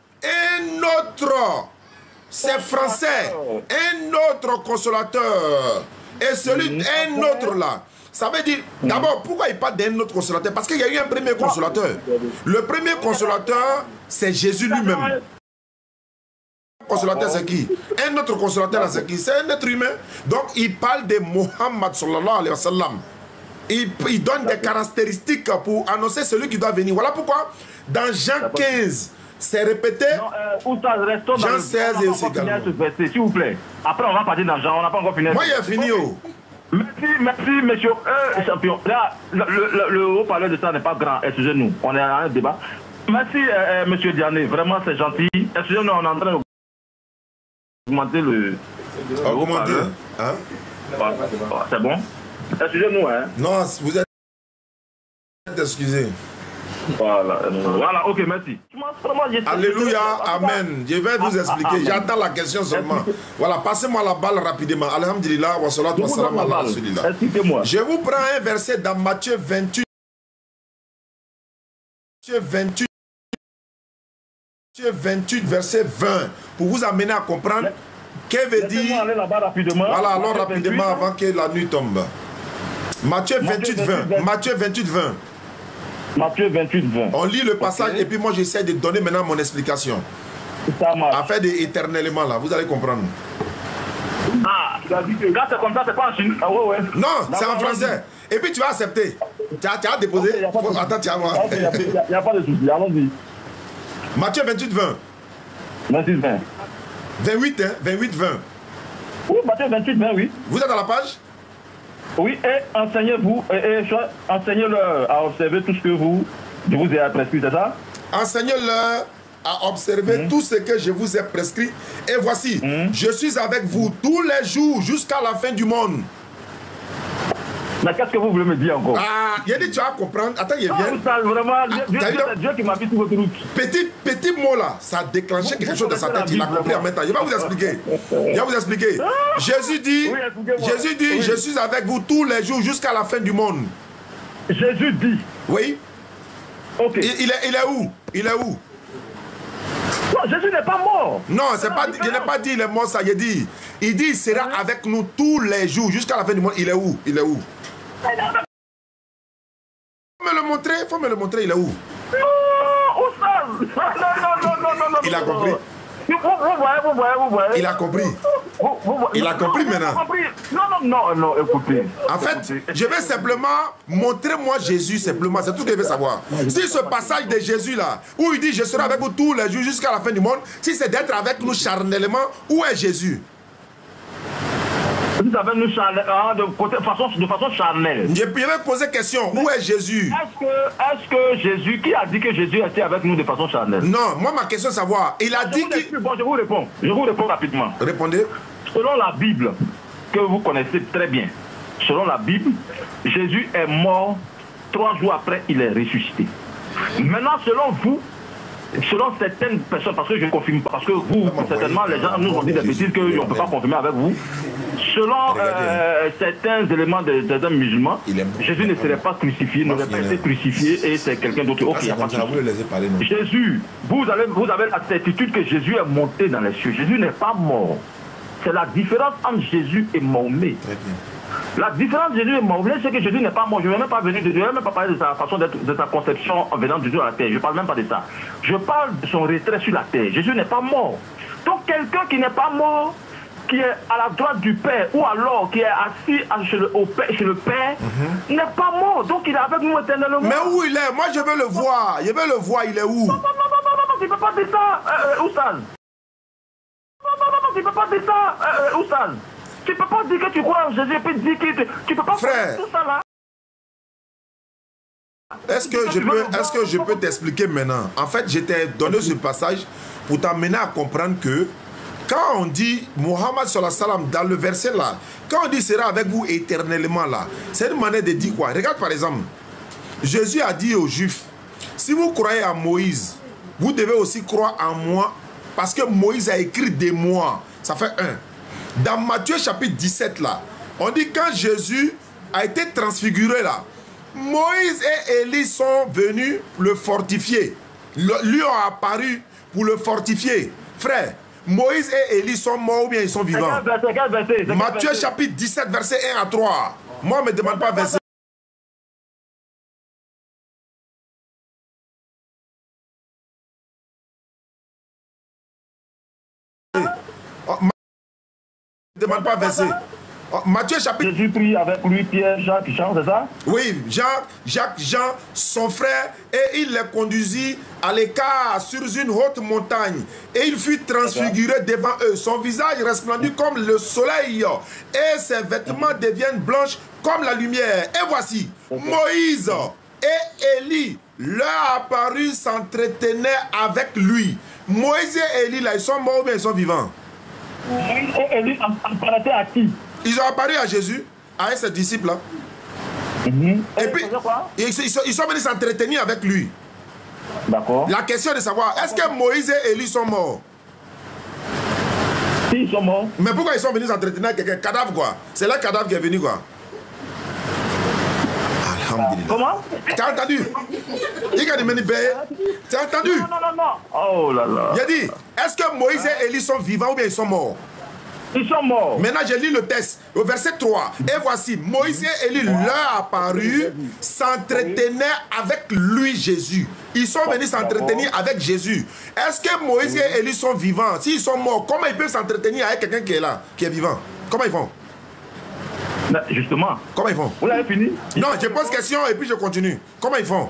Speaker 1: c'est français, un autre consolateur. Et celui, un autre là, ça veut dire, d'abord, pourquoi il parle d'un autre consolateur? Parce qu'il y a eu un premier consolateur. Le premier consolateur, c'est Jésus lui-même. Consolateur, c'est qui? Un autre consolateur, c'est qui? C'est un être humain. Donc, il parle de Mohammed sallallahu alayhi wa sallam. Il donne des caractéristiques pour annoncer celui qui doit venir. Voilà pourquoi, dans Jean 15, c'est répété. Jean 16 et aussi également.
Speaker 2: S'il vous plaît. Après, on va partir dans Jean. On n'a pas encore fini.
Speaker 1: Moi, il a fini.
Speaker 2: Merci, monsieur. Champion. Là, le haut-parleur de ça n'est pas grand. Excusez-nous. On est à un débat. Merci, monsieur Diané. Vraiment, c'est gentil. Excusez-nous, on est en train de augmenter le haut-parleur.
Speaker 1: Hein?
Speaker 2: C'est bon? Excusez-nous, hein?
Speaker 1: Non, vous êtes excusé.
Speaker 2: Voilà, ok, merci.
Speaker 1: Alléluia, amen. Je vais vous expliquer. J'attends la question seulement. Voilà, passez-moi la balle rapidement. Alhamdulillah, wa salatu wa salam ala rasulillah. Je vous prends un verset dans Matthieu 28. Matthieu 28, verset 20. Pour vous amener à comprendre qu'elle veut dire. Voilà, alors rapidement avant que la nuit tombe. Matthieu 28, 20. Matthieu 28, 20.
Speaker 2: Matthieu 28, 20.
Speaker 1: On lit le passage et puis moi j'essaie de donner maintenant mon explication.
Speaker 2: Ça marche.
Speaker 1: Afin d'éternellement là, vous allez comprendre.
Speaker 2: Ah, quand c'est comme ça, c'est pas en chinois. Ah, ouais.
Speaker 1: Non, c'est en français. Et puis tu vas accepter. Tu as déposé. Attends, tu vas voir.
Speaker 2: Il n'y a pas de souci, allons-y.
Speaker 1: Matthieu 28, 20.
Speaker 2: 28, 20.
Speaker 1: 28, hein, 28, 20.
Speaker 2: Oui, Matthieu 28, 20, oui.
Speaker 1: Vous êtes à la page?
Speaker 2: Oui, et enseignez-vous, enseignez-leur à observer tout ce que je vous ai prescrit, c'est ça?
Speaker 1: Enseignez-leur à observer tout ce que je vous ai prescrit. Et voici, je suis avec vous tous les jours jusqu'à la fin du monde.
Speaker 2: Mais qu'est-ce que vous voulez me dire encore?
Speaker 1: Ah, il a dit tu vas comprendre. Attends, il vient.
Speaker 2: Vraiment, Dieu qui m'a mis sur votre route.
Speaker 1: Petit mot là, ça a déclenché quelque chose dans sa tête. Il a compris en même temps. Il va vous expliquer. Il va vous expliquer. Jésus dit, je suis avec vous tous les jours jusqu'à la fin du monde.
Speaker 2: Jésus dit.
Speaker 1: Oui.
Speaker 2: Ok.
Speaker 1: Il est où? Il est où?
Speaker 2: Non, Jésus n'est pas mort.
Speaker 1: Non, c'est pas, il n'a pas dit il est mort, ça. Il dit il sera avec nous tous les jours jusqu'à la fin du monde. Il est où? Il est où? Faut me le montrer, il est où?
Speaker 2: Non, Oustaz. Non.
Speaker 1: Il a compris.
Speaker 2: Vous voyez.
Speaker 1: Il a compris. Il a compris maintenant.
Speaker 2: Non, écoutez.
Speaker 1: En fait, je vais simplement montrer moi Jésus, simplement. C'est tout ce que je veux savoir. Si ce passage de Jésus là, où il dit je serai avec vous tous les jours jusqu'à la fin du monde, si c'est d'être avec nous charnellement, où est Jésus?
Speaker 2: Vous avez nous de façon charnelle.
Speaker 1: Je vais poser question. Où est Jésus?
Speaker 2: Est-ce que Jésus, qui a dit que Jésus était avec nous de façon charnelle?
Speaker 1: Non, moi ma question est de savoir. Il a dit que...
Speaker 2: Bon, je vous réponds rapidement.
Speaker 1: Répondez.
Speaker 2: Selon la Bible, que vous connaissez très bien, selon la Bible, Jésus est mort 3 jours après, il est ressuscité. Maintenant, selon vous, selon certaines personnes, parce que je ne confirme pas, parce que vous, certainement, les gens nous ont dit des bêtises qu'on ne peut pas confirmer avec vous. Selon certains éléments des musulmans, Jésus ne serait pas crucifié, n'aurait pas été crucifié et c'est quelqu'un d'autre. Ok, Jésus, vous avez la certitude que Jésus est monté dans les cieux. Jésus n'est pas mort. C'est la différence entre Jésus et Mahomet. La différence de Jésus et Mahomet, c'est que Jésus n'est pas mort. Je ne vais même pas venir de Dieu, je ne vais même pas parler de sa façon d'être, de sa conception en venant de Dieu à la terre. Je ne parle même pas de ça. Je parle de son retrait sur la terre. Jésus n'est pas mort. Donc quelqu'un qui n'est pas mort, qui est à la droite du Père, ou alors qui est assis chez le Père, n'est pas mort. Donc il est avec nous éternellement.
Speaker 1: Mais où il est? Moi je veux le voir. Je veux le voir, il est où?
Speaker 2: Non, tu ne peux pas dire ça, Oustaz. Non, tu ne peux pas dire ça, Oustaz. Tu ne peux pas dire que tu crois en Jésus et puis dire que tu ne peux pas
Speaker 1: faire
Speaker 2: tout ça là.
Speaker 1: Est-ce que je peux t'expliquer maintenant? En fait, je t'ai donné ce passage pour t'amener à comprendre que quand on dit Mohammed sallallahu alayhi wa sallam dans le verset là, quand on dit sera avec vous éternellement là, c'est une manière de dire quoi? Regarde par exemple, Jésus a dit aux Juifs, si vous croyez à Moïse, vous devez aussi croire en moi, parce que Moïse a écrit de moi. Ça fait 1. Dans Matthieu chapitre 17 là, on dit quand Jésus a été transfiguré là, Moïse et Élie sont venus le fortifier. Lui ont apparu pour le fortifier. Frère, Moïse et Élie sont morts ou bien ils sont vivants? Matthieu chapitre 17 verset 1 à 3. Moi, ne me demande pas verset. Ne demande pas verset. Matthieu chapitre...
Speaker 2: Jésus prie avec lui, Pierre, Jacques, Jean, c'est ça?
Speaker 1: Oui, Jacques, Jean, son frère, et il les conduisit à l'écart sur une haute montagne. Et il fut transfiguré devant eux. Son visage resplendit comme le soleil, et ses vêtements deviennent blanches comme la lumière. Et voici, Moïse et Élie leur apparus, s'entretenaient avec lui. Moïse et Élie, là, ils sont morts ou bien ils sont vivants?
Speaker 2: Moïse et Élie apparaissaient à qui?
Speaker 1: Ils ont apparu à Jésus, à ses disciples. Et puis, ils sont venus s'entretenir avec lui.
Speaker 2: D'accord.
Speaker 1: La question est de savoir, est-ce que Moïse et Élie sont morts?
Speaker 2: Si, ils sont morts.
Speaker 1: Mais pourquoi ils sont venus s'entretenir avec quelqu'un? Cadavre quoi? C'est le cadavre qui est venu quoi? Alhamdulillah.
Speaker 2: Comment?
Speaker 1: Tu as entendu? Tu as entendu?
Speaker 2: Non. Oh là là.
Speaker 1: Il a dit, est-ce que Moïse et Élie sont vivants ou bien ils sont morts?
Speaker 2: Ils sont morts.
Speaker 1: Maintenant, je lis le texte, au verset 3. Et voici, Moïse et Élie leur apparus, s'entretenaient avec lui, Jésus. Ils sont venus s'entretenir avec Jésus. Est-ce que Moïse et Élie sont vivants? S'ils sont morts, comment ils peuvent s'entretenir avec quelqu'un qui est là, qui est vivant? Comment ils font?
Speaker 2: Justement.
Speaker 1: Comment ils font?
Speaker 2: Vous l'avez fini?
Speaker 1: Non, je pose question et puis je continue. Comment ils font?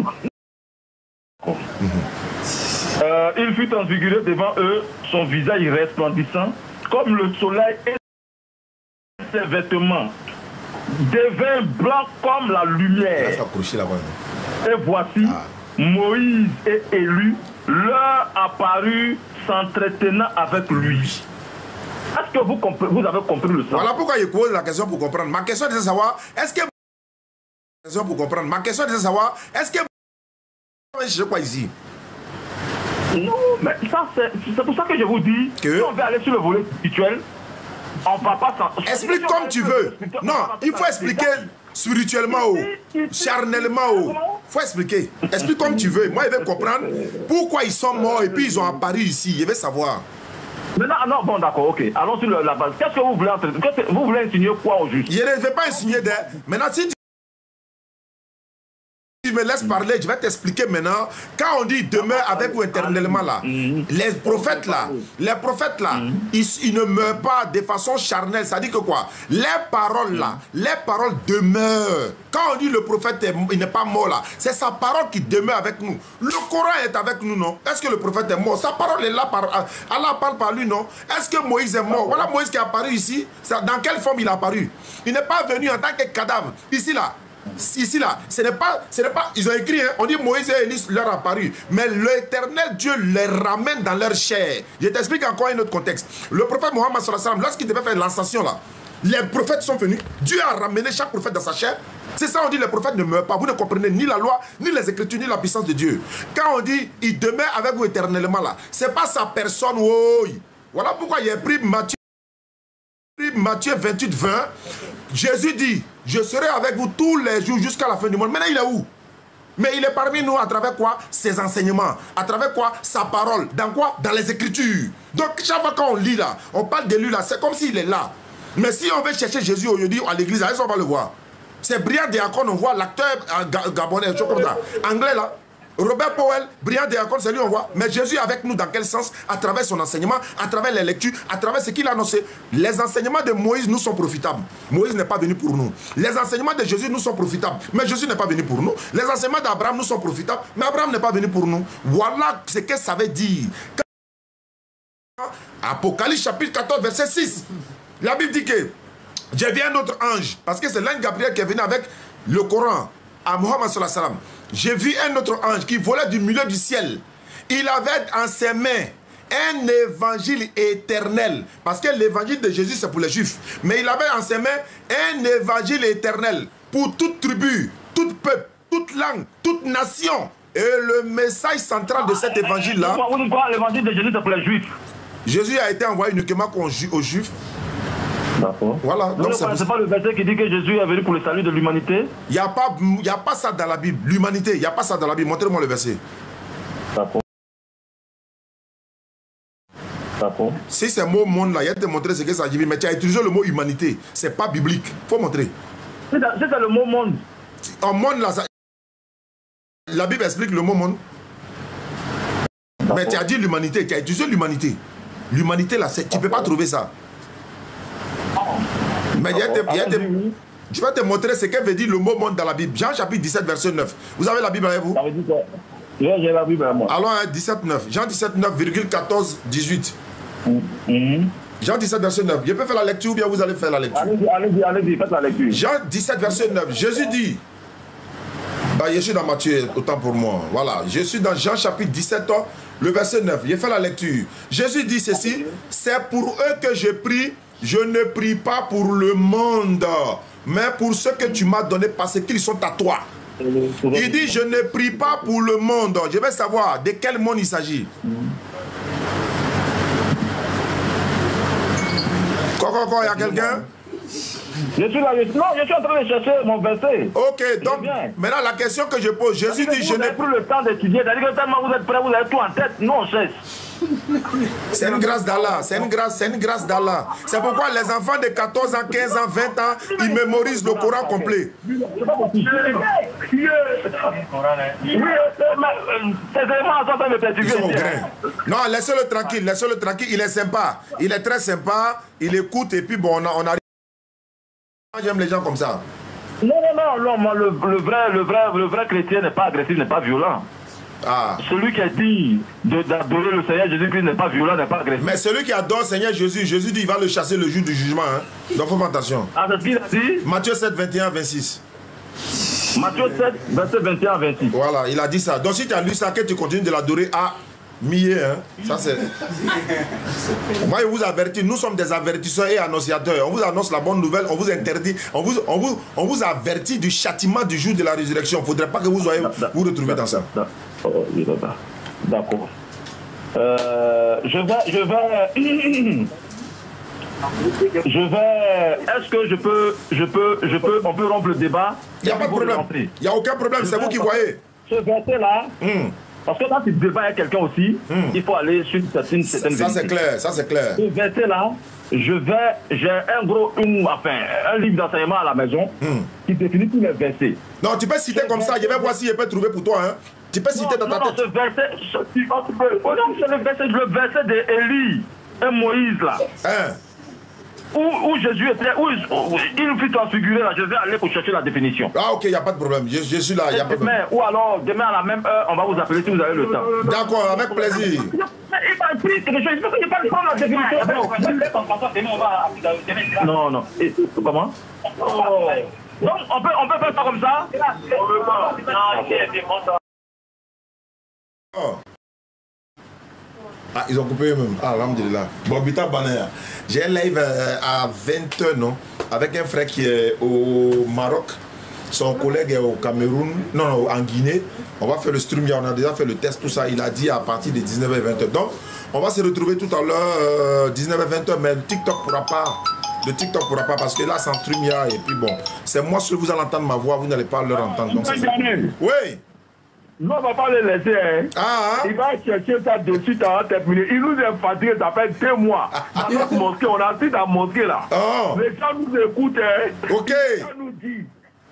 Speaker 2: Il fut transfiguré devant eux, son visage resplendissant comme le soleil, et ses vêtements devinrent blancs comme la lumière. Et voici, Moïse et Élie leur apparus, s'entretenant avec lui. Est-ce que vous avez compris le sens?
Speaker 1: Voilà pourquoi je pose la question pour comprendre. Ma question est de savoir, est-ce que Pour comprendre. Ma question est de savoir, est-ce que vous cherchez quoi ici?
Speaker 2: Non, mais ça, c'est pour ça que je vous dis que si on veut aller sur le volet spirituel, on ne va pas s'en...
Speaker 1: Explique comme tu veux. Non, il faut expliquer spirituellement ou charnellement ou... Il faut expliquer. Explique comme tu veux. Moi, je vais comprendre pourquoi ils sont morts et puis ils ont apparu ici. Je vais savoir.
Speaker 2: Maintenant, non, bon, d'accord, ok. Allons sur la base. Qu'est-ce que vous voulez entendre? Vous voulez insinuer quoi au juste?
Speaker 1: Je ne vais pas insinuer d'air. Maintenant, si tu me laisses parler, je vais t'expliquer maintenant. Quand on dit demeure avec vous éternellement là, les prophètes là, ils ne meurent pas de façon charnelle. Ça dit que quoi? Les paroles là, les paroles demeurent. Quand on dit le prophète il n'est pas mort là, c'est sa parole qui demeure avec nous. Le Coran est avec nous, non? Est-ce que le prophète est mort? Sa parole est là, Allah parle par lui, non? Est-ce que Moïse est mort? Voilà Moïse qui est apparu ici. Dans quelle forme il est apparu? Il n'est pas venu en tant que cadavre. Ici là. Ici là, ce n'est pas, ils ont écrit, hein, on dit Moïse et Élie leur apparu, mais l'éternel Dieu les ramène dans leur chair. Je t'explique encore un autre contexte. Le prophète Mohammed sallallahu alayhi wa sallam, lorsqu'il devait faire l'ascension là, les prophètes sont venus, Dieu a ramené chaque prophète dans sa chair. C'est ça, on dit les prophètes ne meurent pas. Vous ne comprenez ni la loi, ni les écritures, ni la puissance de Dieu. Quand on dit il demeure avec vous éternellement là, c'est pas sa personne. Oh, voilà pourquoi il a pris Matthieu 28, 20. Jésus dit, je serai avec vous tous les jours jusqu'à la fin du monde. Maintenant, il est où? Mais il est parmi nous à travers quoi? Ses enseignements. À travers quoi? Sa parole. Dans quoi? Dans les Écritures. Donc, chaque fois qu'on lit là, on parle de lui là, c'est comme s'il est là. Mais si on veut chercher Jésus aujourd'hui à l'église, on va le voir. C'est Brian Deacon, on voit l'acteur gabonais, chose comme ça. Anglais là. Robert Powell, Brian Deacon, c'est lui on voit. Mais Jésus est avec nous dans quel sens? À travers son enseignement, à travers les lectures, à travers ce qu'il a annoncé. Les enseignements de Moïse nous sont profitables. Moïse n'est pas venu pour nous. Les enseignements de Jésus nous sont profitables. Mais Jésus n'est pas venu pour nous. Les enseignements d'Abraham nous sont profitables. Mais Abraham n'est pas venu pour nous. Voilà ce que ça veut dire. Apocalypse chapitre 14, verset 6. La Bible dit que j'ai vu un autre ange. Parce que c'est l'ange Gabriel qui est venu avec le Coran à Mohammed sallallahu alayhi wa sallam. J'ai vu un autre ange qui volait du milieu du ciel. Il avait en ses mains un évangile éternel. Parce que l'évangile de Jésus, c'est pour les Juifs. Mais il avait en ses mains un évangile éternel pour toute tribu, tout peuple, toute langue, toute nation. Et le message central de cet évangile-là...
Speaker 2: Vous dites quoi? L'évangile de Jésus, c'est pour les Juifs.
Speaker 1: Jésus a été envoyé uniquement aux Juifs. Voilà, donc c'est
Speaker 2: pas le verset qui dit que Jésus est venu pour le salut de l'humanité?
Speaker 1: Il n'y a pas ça dans la Bible. L'humanité, il n'y a pas ça dans la Bible. Montrez-moi le verset.
Speaker 2: D'accord. D'accord.
Speaker 1: Si c'est mot monde là, il y a te montrer ce que ça dit, mais tu as utilisé le mot humanité. C'est pas biblique. Il faut montrer.
Speaker 2: C'est le mot monde.
Speaker 1: En monde là, ça... la Bible explique le mot monde. Mais tu as dit l'humanité, tu as utilisé l'humanité. L'humanité là, tu ne peux pas trouver ça. Mais je vais te montrer ce que veut dire le mot monde dans la Bible. Jean chapitre 17, verset 9. Vous avez la Bible avec vous?
Speaker 2: Ça veut dire quoi? J'ai la Bible à moi.
Speaker 1: Alors, 17, 9. Jean 17, 9, 14, 18. Jean 17, verset 9. Je peux faire la lecture ou bien vous allez faire la lecture?
Speaker 2: Allez-y, faites la lecture.
Speaker 1: Jean 17, verset 9. Jésus dit... je suis dans Matthieu, autant pour moi. Voilà. Je suis dans Jean chapitre 17, le verset 9. Je fais la lecture. Jésus dit ceci. C'est pour eux que je prie. Je ne prie pas pour le monde, mais pour ceux que tu m'as donné parce qu'ils sont à toi. Il dit, je ne prie pas pour le monde. Je vais savoir de quel monde il s'agit. Il y a quelqu'un?
Speaker 2: Je suis là, je suis en train de chercher mon verset.
Speaker 1: Ok, donc maintenant la question que je pose, Jésus dit, je n'ai
Speaker 2: plus le temps d'étudier. C'est-à-dire que tellement vous êtes prêts, vous avez tout en tête. Nous, on cherche.
Speaker 1: C'est une grâce d'Allah, c'est une grâce d'Allah. C'est pourquoi les enfants de 14 ans, 15 ans, 20 ans, ils mémorisent le Coran complet. Ils sont au grain. Non, laissez-le tranquille, il est sympa. Il est très sympa, il écoute et puis bon, on arrive. J'aime les gens comme ça.
Speaker 2: Non, le vrai chrétien n'est pas agressif, n'est pas violent.
Speaker 1: Ah.
Speaker 2: Celui qui a dit d'adorer le Seigneur Jésus-Christ n'est pas violent, n'est pas agressif.
Speaker 1: Mais celui qui adore le Seigneur Jésus, Jésus dit il va le chasser le jour du jugement. Hein. Donc faut faire attention.
Speaker 2: Ah, c'est ce qu'il a dit?
Speaker 1: Matthieu 7, 21, 26.
Speaker 2: Matthieu 7, verset 21, 26.
Speaker 1: Voilà, il a dit ça. Donc si tu as lu ça, que tu continues de l'adorer, Milliers, hein. Ça c'est... Moi, je vous avertis, nous sommes des avertisseurs et annonciateurs. On vous annonce la bonne nouvelle, on vous interdit, on vous avertit du châtiment du jour de la résurrection. Il ne faudrait pas que vous soyez vous retrouver dans ça.
Speaker 2: D'accord. Je vais... Est-ce que on peut rompre le débat?
Speaker 1: Il n'y a pas de problème. Il n'y a aucun problème, c'est vous qui voyez.
Speaker 2: Ce verset-là... Parce que quand tu débats avec quelqu'un aussi, il faut aller sur une certaine
Speaker 1: ça c'est clair, ça c'est clair.
Speaker 2: Ce verset-là, j'ai un livre d'enseignement à la maison qui définit tous les versets.
Speaker 1: Non, tu peux citer comme ça, je vais voir si je peux trouver pour toi. Hein. Tu peux citer dans ta tête.
Speaker 2: Ce verset, c'est le verset d'Élie et Moïse là.
Speaker 1: Hein?
Speaker 2: Où Jésus était, où il fut transfiguré là, je vais aller pour chercher la définition.
Speaker 1: Ah ok, il n'y a pas de problème, je suis là, il n'y a pas de problème.
Speaker 2: Ou alors, demain à la même heure, on va vous appeler si vous avez le temps.
Speaker 1: D'accord, avec plaisir.
Speaker 2: Il m'a écrit quelque chose, il faut que je parle de la définition. Non. Et, comment? Donc, on peut faire ça comme ça?
Speaker 1: Oh. Ah, ils ont coupé eux-mêmes. Ah, alhamdulillah. Bon, Bita Banaya. J'ai un live à 20h, non? Avec un frère qui est au Maroc. Son collègue est au Cameroun. Non, en Guinée. On va faire le stream. On a déjà fait le test, tout ça. Il a dit à partir de 19h et 20h. Donc, on va se retrouver tout à l'heure, 19h et 20h. Mais le TikTok pourra pas. Le TikTok pourra pas parce que là, c'est en stream. Et puis bon, c'est moi seul. Vous allez entendre ma voix. Vous n'allez pas leur entendre. Donc, oui.
Speaker 2: Nous, on ne va pas les laisser. Hein.
Speaker 1: Il
Speaker 2: va chercher ça dessus, ça va terminer. Il nous est fatigué, ça fait 2 mois. Dans notre mosquée, on assiste à la mosquée là. Les gens nous écoutent. Hein.
Speaker 1: Ok.
Speaker 2: Les gens nous disent.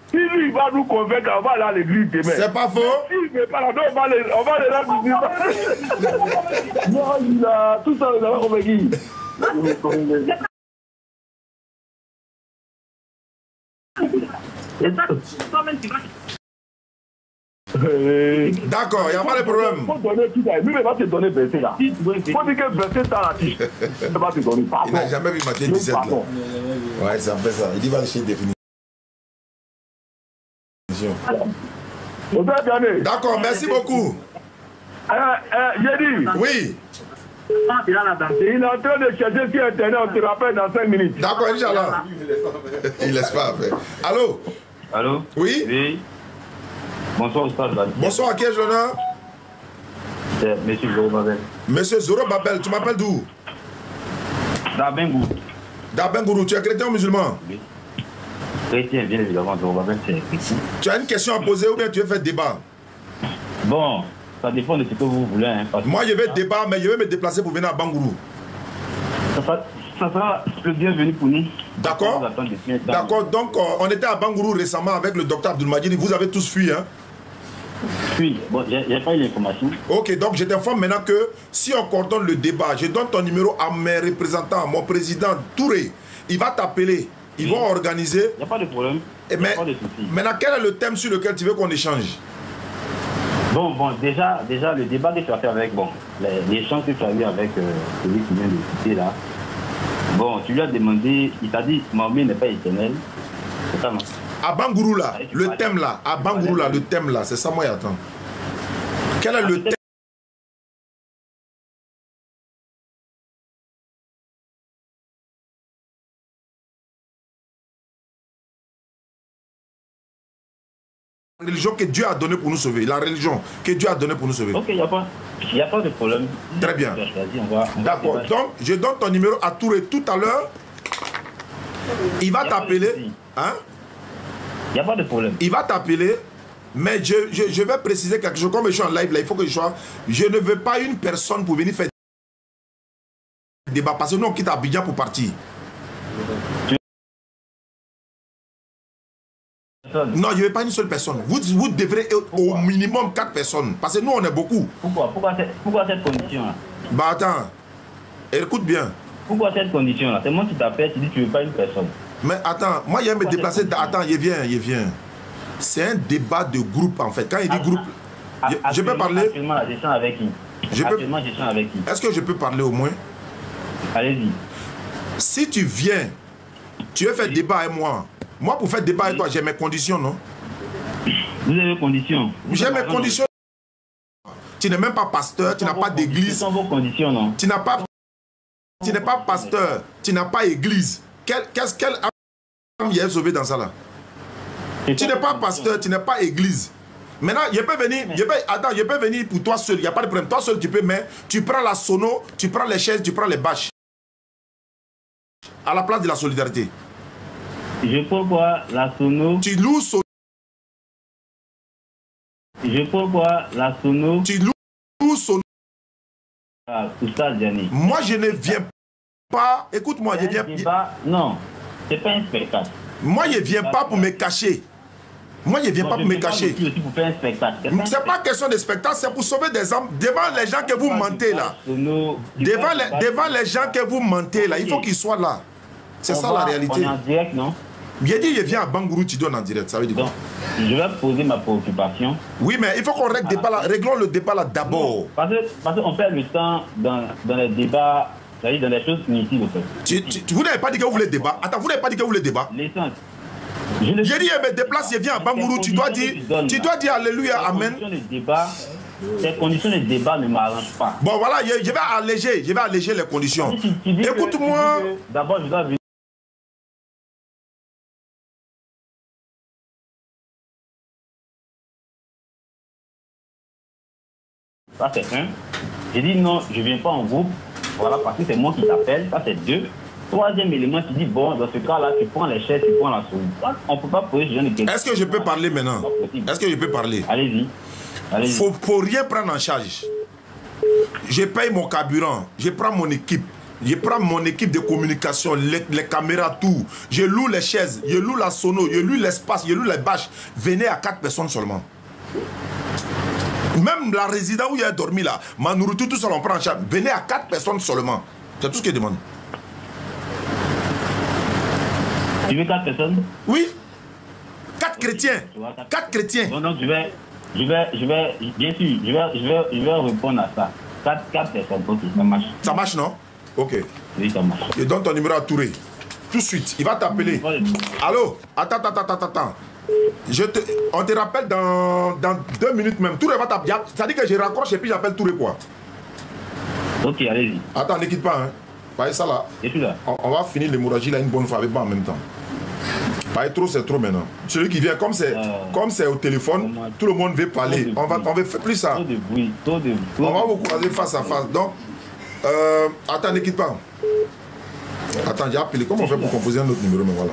Speaker 2: Si lui, il va nous convaincre, on va aller à l'église demain.
Speaker 1: C'est pas faux.
Speaker 2: Si il ne pas là, on va les rendre. Non, il a tout ça, il a convaincu.
Speaker 1: D'accord, il n'y a pas de problème.
Speaker 2: Il faut donner tout ça. Lui, il va te donner verset là. Il faut dire que verset ça là. Il va te donner.
Speaker 1: Il n'a jamais vu Matthieu 17 là. Ouais, ça fait ça. Il dit va chercher une définition. D'accord, merci beaucoup.
Speaker 2: J'ai dit.
Speaker 1: Oui.
Speaker 2: Il est en train de chercher sur Internet, on te rappelle dans 5 minutes.
Speaker 1: D'accord, Inch'Allah. Il laisse pas faire. Allô?
Speaker 4: Allô?
Speaker 1: Oui?
Speaker 4: Oui. Bonsoir, Oustaz.
Speaker 1: Bonsoir, à qui ai-je l'honneur?
Speaker 4: Monsieur Zoro Babel.
Speaker 1: Monsieur Zoro Babel, tu m'appelles d'où?
Speaker 4: D'Abengourou.
Speaker 1: D'Abengourou, tu es chrétien ou musulman?
Speaker 4: Oui. Chrétien, bien évidemment, Zoro Babel, c'est chrétien.
Speaker 1: Tu as une question à poser ou bien tu veux faire débat?
Speaker 4: Bon, ça dépend de ce que vous voulez. Hein,
Speaker 1: moi, je vais débat, mais je vais me déplacer pour venir à Bangourou.
Speaker 4: Ça sera le bienvenu pour nous.
Speaker 1: D'accord. D'accord, donc on était à Bangourou récemment avec le docteur Abdulmajid. Vous avez tous fui, hein?
Speaker 4: Oui, bon, j'ai pas eu l'information.
Speaker 1: Ok, donc je t'informe maintenant que si on coordonne le débat, je donne ton numéro à mes représentants, mon président Touré. Il va t'appeler, ils vont organiser.
Speaker 4: Il n'y a pas de problème.
Speaker 1: Maintenant, quel est le thème sur lequel tu veux qu'on échange?
Speaker 4: Bon, déjà, le débat que tu as fait avec, l'échange que tu as eu avec celui qui vient de citer là. Bon, tu lui as demandé, il t'a dit, Mahomet n'est pas éternel. C'est ça, non?
Speaker 1: À Bangourou là, le thème là, à Bangourou là, le thème là, c'est ça moi j'attends. Quel est le thème? La religion que Dieu a donnée pour nous sauver, la religion que Dieu a donnée pour nous sauver.
Speaker 4: Ok, il n'y a pas de problème.
Speaker 1: Très bien. D'accord, donc je donne ton numéro à Touré tout à l'heure. Il va t'appeler. Hein?
Speaker 4: Il n'y a pas de problème.
Speaker 1: Il va t'appeler, mais je vais préciser quelque chose. Comme je suis en live là, il faut que je sois. Je ne veux pas une personne pour venir faire débat parce que nous on quitte Abidjan pour partir. Non, je ne veux pas une seule personne. Vous devrez être au minimum 4 personnes. Parce que nous, on est beaucoup.
Speaker 4: Pourquoi cette condition-là?
Speaker 1: Bah attends, écoute bien.
Speaker 4: Pourquoi cette condition-là? C'est moi qui t'appelle, tu dis que tu ne veux pas une personne.
Speaker 1: Mais attends, moi, il vais me déplacer. Attends, il vient. C'est un débat de groupe, en fait. Quand il dit groupe, je peux parler.
Speaker 4: Actuellement, la gestion avec qui? Actuellement, gestion avec qui?
Speaker 1: Est-ce que je peux parler au moins?
Speaker 4: Allez-y.
Speaker 1: Si tu viens, tu veux faire débat avec moi. Moi, pour faire débat avec toi, j'ai mes conditions, non?
Speaker 4: Vous avez des conditions?
Speaker 1: J'ai mes conditions. Tu n'es même pas pasteur, tu n'as pas d'église.
Speaker 4: Ce sont vos conditions, non?
Speaker 1: Tu n'es pas pasteur, tu n'as pas église. Quelle âme il est sauvé dans ça là? Tu n'es pas pasteur, tu n'es pas église. Maintenant, je peux venir pour toi seul, il n'y a pas de problème. Toi seul, tu peux, mais tu prends la sono, tu prends les chaises, tu prends les bâches. À la place de la solidarité.
Speaker 4: Je peux voir la sono.
Speaker 1: Tu loues sono.
Speaker 4: Je peux voir la sono.
Speaker 1: Tu loues sono. Moi, je ne viens pas. Écoute-moi, je viens.
Speaker 4: Non, c'est pas un spectacle.
Speaker 1: Moi, je ne viens pas pour me cacher. Moi, je ne viens pas pour me cacher. C'est pas question de spectacle, c'est pour sauver des âmes. Devant les gens que vous mentez là. Devant les gens que vous mentez là, il faut qu'ils soient là. C'est ça la réalité.
Speaker 4: On est en direct, non?
Speaker 1: Bien dit, je viens à Bangourou, tu donnes en direct. Ça veut dire quoi?
Speaker 4: Je vais poser ma préoccupation.
Speaker 1: Oui, mais il faut qu'on règle réglons le débat là d'abord.
Speaker 4: Parce qu'on perd le temps dans les débats, c'est-à-dire dans les choses inutiles au fait.
Speaker 1: Vous n'avez pas dit que vous voulez débat. Attends, vous n'avez pas dit que vous voulez débat.
Speaker 4: L'essence.
Speaker 1: J'ai dit, je me déplace, je viens à Bangourou, tu dois dire Alléluia, Amen.
Speaker 4: Ces conditions de débat ne m'arrangent pas.
Speaker 1: Bon, voilà, je vais alléger les conditions. Écoute-moi.
Speaker 4: D'abord, je dois venir. Ça, c'est un. J'ai dit non, je ne viens pas en groupe. Voilà, parce que c'est moi qui t'appelle. Ça, c'est deux. Troisième élément, tu dis, bon, dans ce cas-là, tu prends les chaises, tu prends la souris. On ne peut pas poser ce genre de questions.
Speaker 1: Est-ce que je peux parler maintenant? Est-ce que je peux parler?
Speaker 4: Allez-y.
Speaker 1: Il faut rien prendre en charge. Je paye mon carburant, je prends mon équipe. Je prends mon équipe de communication, les caméras, tout. Je loue les chaises, je loue la sono, je loue l'espace, je loue les bâches. Venez à 4 personnes seulement. Même la résidence où il a dormi là, ma nourriture, tout ça, on prend en charge. Venez à 4 personnes seulement. C'est tout ce qu'il demande.
Speaker 4: Tu veux 4 personnes?
Speaker 1: Oui. 4 chrétiens. 4 chrétiens.
Speaker 4: Donc je vais, bien sûr, je vais répondre à ça. 4 personnes, ok, ça marche.
Speaker 1: Ça marche, non? Ok.
Speaker 4: Oui, ça marche.
Speaker 1: Je donne ton numéro à Touré. Tout de suite, il va t'appeler. Allô? Attends. On te rappelle dans 2 minutes même. Touré va t'appeler. Ça dit que je raccroche et puis j'appelle Touré quoi?
Speaker 4: Ok, allez-y.
Speaker 1: Attends, ne quitte pas, hein. Voyez ça là.
Speaker 4: Je suis là.
Speaker 1: On va finir l'hémorragie là une bonne fois avec moi en même temps. Pas trop, c'est trop maintenant. Celui qui vient, comme c'est au téléphone, tout le monde veut parler. On va faire plus ça.
Speaker 4: Trop de bruit, trop de bruit.
Speaker 1: On va vous croiser face à face. Donc, attends, ne quitte pas. Attends, j'ai appelé. Comment on fait pour composer un autre numéro? Mais voilà.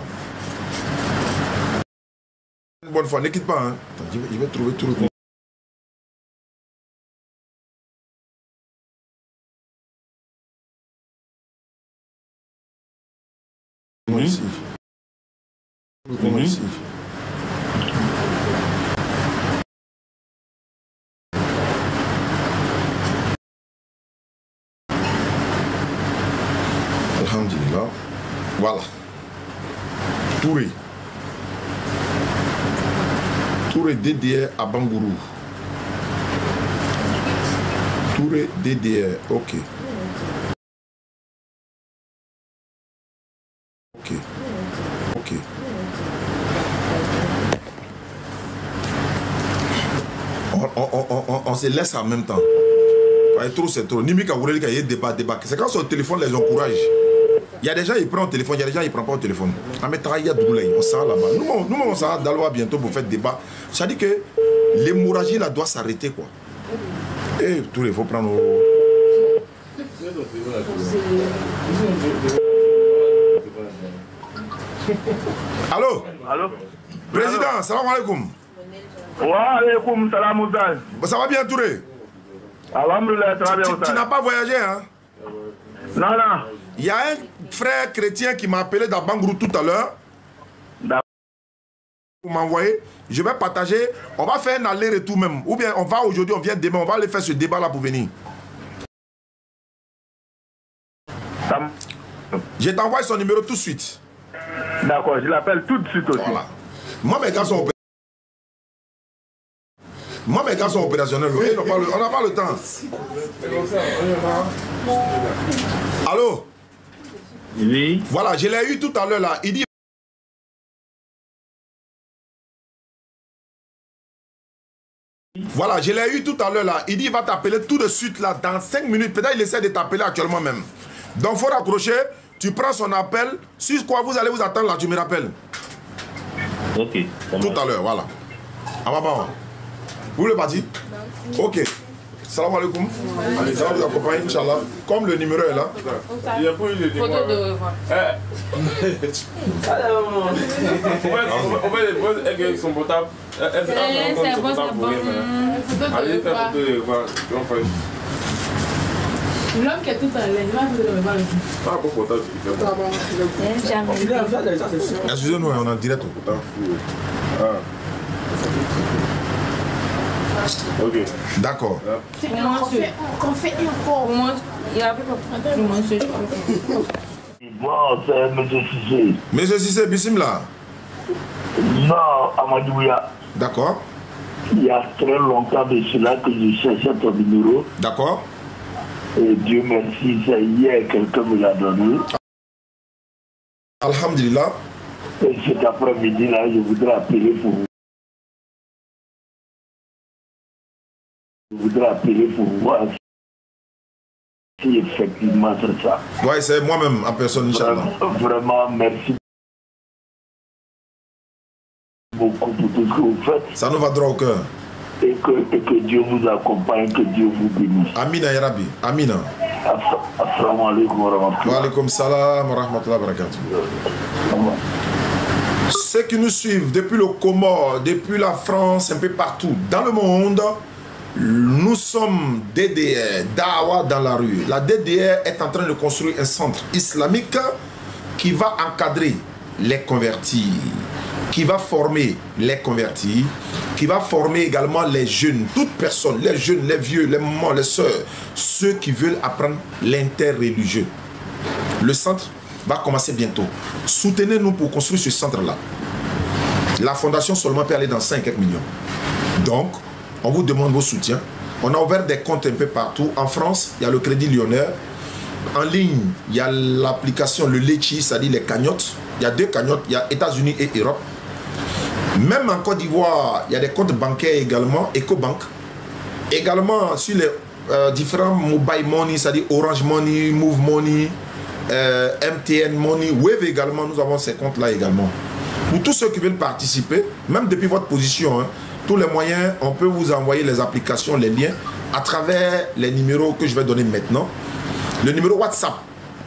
Speaker 1: Une bonne fois, ne quitte pas. Hein. Attends, je vais trouver tout le monde. Ici. Ici. Alhamdulillah. Voilà. Touré. Touré DDR à Bangourou. Touré DDR. Ok. Ok. On se laisse en même temps. Trop, c'est trop. Nimika Oureli, il y a débat. C'est quand sur le téléphone, les encourage. Il y a des gens qui prennent le téléphone, il y a des gens qui ne prennent pas le téléphone. On s'en là-bas. Nous, on s'en va bientôt pour faire débat. Ça dit que l'hémorragie là doit s'arrêter quoi. Et tout, il faut prendre. Allô?
Speaker 5: Allô?
Speaker 1: Président, salam alaikum.
Speaker 5: Wa alaikum salam Oustaz.
Speaker 1: Ça va bien Touré?
Speaker 5: Alhamdulillah, ça va bien Oustaz.
Speaker 1: Tu n'as pas voyagé hein?
Speaker 5: Non.
Speaker 1: Il y a un frère chrétien qui m'a appelé dans Bangourou tout à l'heure. Vous m'envoyez, je vais partager. On va faire un aller-retour même. Ou bien on va aujourd'hui, on vient demain, on va aller faire ce débat là pour venir. Je t'envoie son numéro tout de suite.
Speaker 5: D'accord, je l'appelle tout de suite aussi.
Speaker 1: Voilà. Moi mes gars sont opérationnels. On n'a pas le temps. Allô?
Speaker 4: Oui.
Speaker 1: Voilà, je l'ai eu tout à l'heure là. Il dit. Voilà, je l'ai eu tout à l'heure là. Il dit il va t'appeler tout de suite là, dans 5 minutes. Peut-être il essaie de t'appeler actuellement même. Donc il faut raccrocher, tu prends son appel. Sur quoi vous allez vous attendre là, tu me rappelles.
Speaker 4: Ok.
Speaker 1: Tout à l'heure, voilà. Ah, maman. Vous voulez partir? Ok. Salam alaikum. Allez, ça va vous accompagner, Inch'Allah. Comme le numéro est là.
Speaker 6: Il y a pas eu le numéro.
Speaker 7: Photo de revoir.
Speaker 6: On va les poser avec son portable.
Speaker 7: C'est bon, c'est bon.
Speaker 6: Allez, faire photo de revoir.
Speaker 7: L'homme qui est tout en l'air, il va vous le revoir.
Speaker 6: Ah, bon portable.
Speaker 1: Excusez-nous, on est en direct.
Speaker 6: Ok.
Speaker 1: D'accord.
Speaker 7: Qu'on fait encore. Il a fait
Speaker 8: Bon, c'est M. Cissé.
Speaker 1: Monsieur Cissé, Bismillah.
Speaker 8: Non, Amadouya.
Speaker 1: D'accord.
Speaker 8: Il y a très longtemps de cela que je cherchais ton numéro.
Speaker 1: D'accord.
Speaker 8: Et Dieu merci, c'est hier quelqu'un me l'a donné.
Speaker 1: Alhamdulillah.
Speaker 8: Et cet après-midi-là, je voudrais appeler pour vous. Je voudrais appeler pour voir si effectivement c'est ça.
Speaker 1: Oui, c'est moi-même en personne, Inch'Allah.
Speaker 8: Vraiment, merci beaucoup pour tout ce que vous faites.
Speaker 1: Ça nous va droit au cœur.
Speaker 8: Et que Dieu vous accompagne, que Dieu vous bénisse.
Speaker 1: Amina ya Rabbi. Amina.
Speaker 8: Assalamu alaikum wa rahmatullahi.
Speaker 1: Wa alaikum salam wa rahmatullahi wa barakatuh. Ceux qui nous suivent depuis le Comore, depuis la France, un peu partout dans le monde, nous sommes DDR, Dawa dans la rue. La DDR est en train de construire un centre islamique qui va encadrer les convertis, qui va former les convertis, qui va former également les jeunes, toutes personnes, les jeunes, les vieux, les mamans, les soeurs, ceux qui veulent apprendre l'interreligieux. Le centre va commencer bientôt. Soutenez-nous pour construire ce centre-là. La fondation seulement peut aller dans 5 millions. Donc, on vous demande vos soutiens. On a ouvert des comptes un peu partout. En France, il y a le Crédit Lyonnais. En ligne, il y a l'application, le Litchi, c'est-à-dire les cagnottes. Il y a 2 cagnottes, il y a États-Unis et Europe. Même en Côte d'Ivoire, il y a des comptes bancaires également, EcoBank. Également sur les différents mobile money, c'est-à-dire Orange Money, Move Money, MTN Money, Wave également, nous avons ces comptes-là également. Pour tous ceux qui veulent participer, même depuis votre position, hein, tous les moyens, on peut vous envoyer les applications, les liens, à travers les numéros que je vais donner maintenant. Le numéro WhatsApp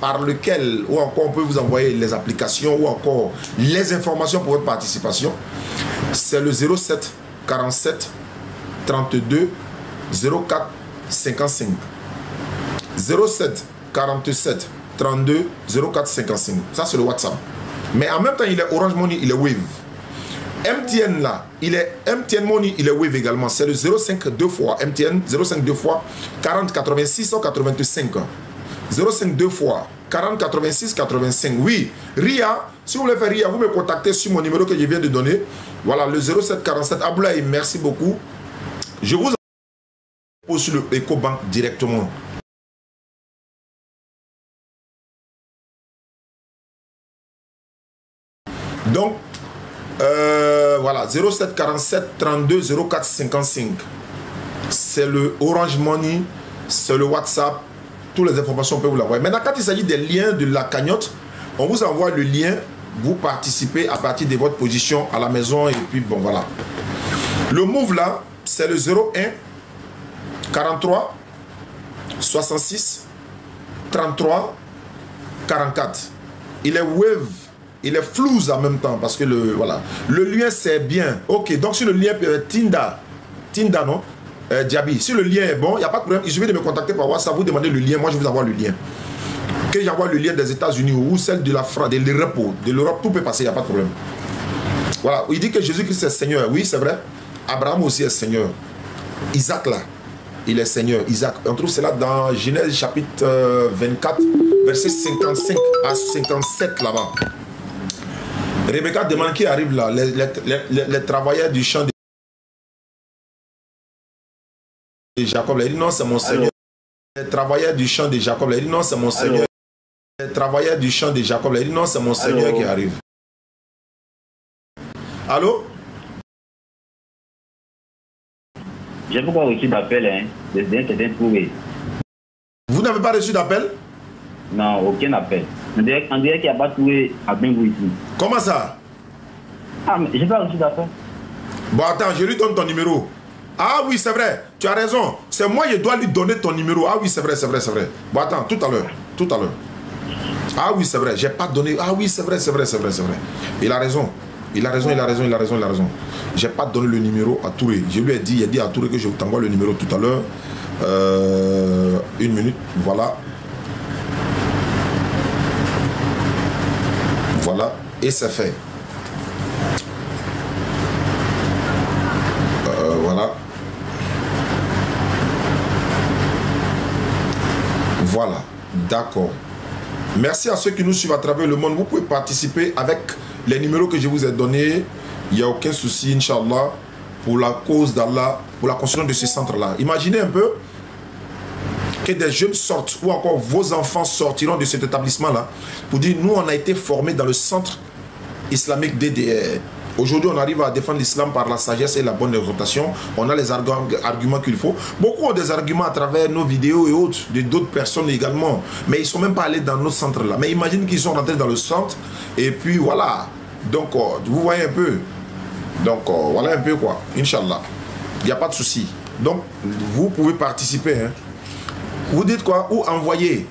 Speaker 1: par lequel, ou encore on peut vous envoyer les applications, ou encore les informations pour votre participation, c'est le 07 47 32 04 55. 07 47 32 04 55. Ça, c'est le WhatsApp. Mais en même temps, il est Orange Money, il est Wave. MTN là, il est MTN Money, il est Wave également. C'est le 05 2 fois MTN, 05 2 fois 40 86 85. 05 2 fois 40 86 85. Oui, RIA, si vous voulez faire RIA, vous me contactez sur mon numéro que je viens de donner. Voilà, le 07 47. Aboulaye, merci beaucoup. Je vous envoie sur le EcoBank directement. Donc, voilà, 07 47 32 04 55. C'est le Orange Money, c'est le WhatsApp. Toutes les informations, on peut vous l'envoyer. Maintenant, quand il s'agit des liens de la cagnotte, on vous envoie le lien. Vous participez à partir de votre position à la maison. Et puis, bon, voilà. Le move là, c'est le 01 43 66 33 44. Il est wave. Il est flou en même temps parce que voilà. Le lien c'est bien. Ok, donc si le lien Tinda non Diaby, si le lien est bon, il n'y a pas de problème. Il suffit de me contacter par WhatsApp, vous demandez le lien, moi je vous envoie le lien. Que j'envoie le lien des États-Unis ou celle de la France, de l'Europe, tout peut passer, il n'y a pas de problème. Voilà, il dit que Jésus-Christ est Seigneur. Oui, c'est vrai. Abraham aussi est Seigneur. Isaac là, il est Seigneur. Isaac, on trouve cela dans Genèse chapitre 24, verset 55 à 57 là-bas. Rebecca demande qui arrive là, les travailleurs du champ de Jacob. Elle dit non, c'est mon Seigneur. Les travailleurs du champ de Jacob. Elle dit non, c'est mon Seigneur. Les travailleurs du champ de Jacob. Elle dit non, c'est mon Seigneur qui arrive. Allô?
Speaker 4: J'ai pas reçu d'appel, hein, d'un certain Touré.
Speaker 1: Vous n'avez pas reçu d'appel?
Speaker 4: Non, aucun appel. On dirait qu'il n'y a pas Touré à Bingou ici.
Speaker 1: Comment ça?
Speaker 4: Ah, mais j'ai pas reçu d'appel.
Speaker 1: Bon, attends, je lui donne ton numéro. Ah oui, c'est vrai, tu as raison. C'est moi, je dois lui donner ton numéro. Ah oui, c'est vrai, c'est vrai, c'est vrai. Bon, attends, tout à l'heure. Ah oui, c'est vrai, j'ai pas donné. Ah oui, c'est vrai, c'est vrai, c'est vrai, c'est vrai. Il a raison. Il a raison. J'ai pas donné le numéro à Touré. Je lui ai dit, à Touré que je t'envoie le numéro tout à l'heure. Une minute, voilà. Voilà, et c'est fait. Voilà. Voilà, d'accord. Merci à ceux qui nous suivent à travers le monde. Vous pouvez participer avec les numéros que je vous ai donnés. Il n'y a aucun souci, Inch'Allah, pour la cause d'Allah, pour la construction de ce centre-là. Imaginez un peu que des jeunes sortent, ou encore vos enfants sortiront de cet établissement-là, pour dire, nous, on a été formés dans le centre islamique DDR. Aujourd'hui, on arrive à défendre l'islam par la sagesse et la bonne exhortation. On a les arguments qu'il faut. Beaucoup ont des arguments à travers nos vidéos et autres, d'autres personnes également. Mais ils ne sont même pas allés dans nos centres-là. Mais imagine qu'ils sont rentrés dans le centre. Et puis voilà. Donc, vous voyez un peu. Donc, voilà un peu quoi. Inch'Allah. Il n'y a pas de souci. Donc, vous pouvez participer. Hein. Vous dites quoi? Ou envoyer.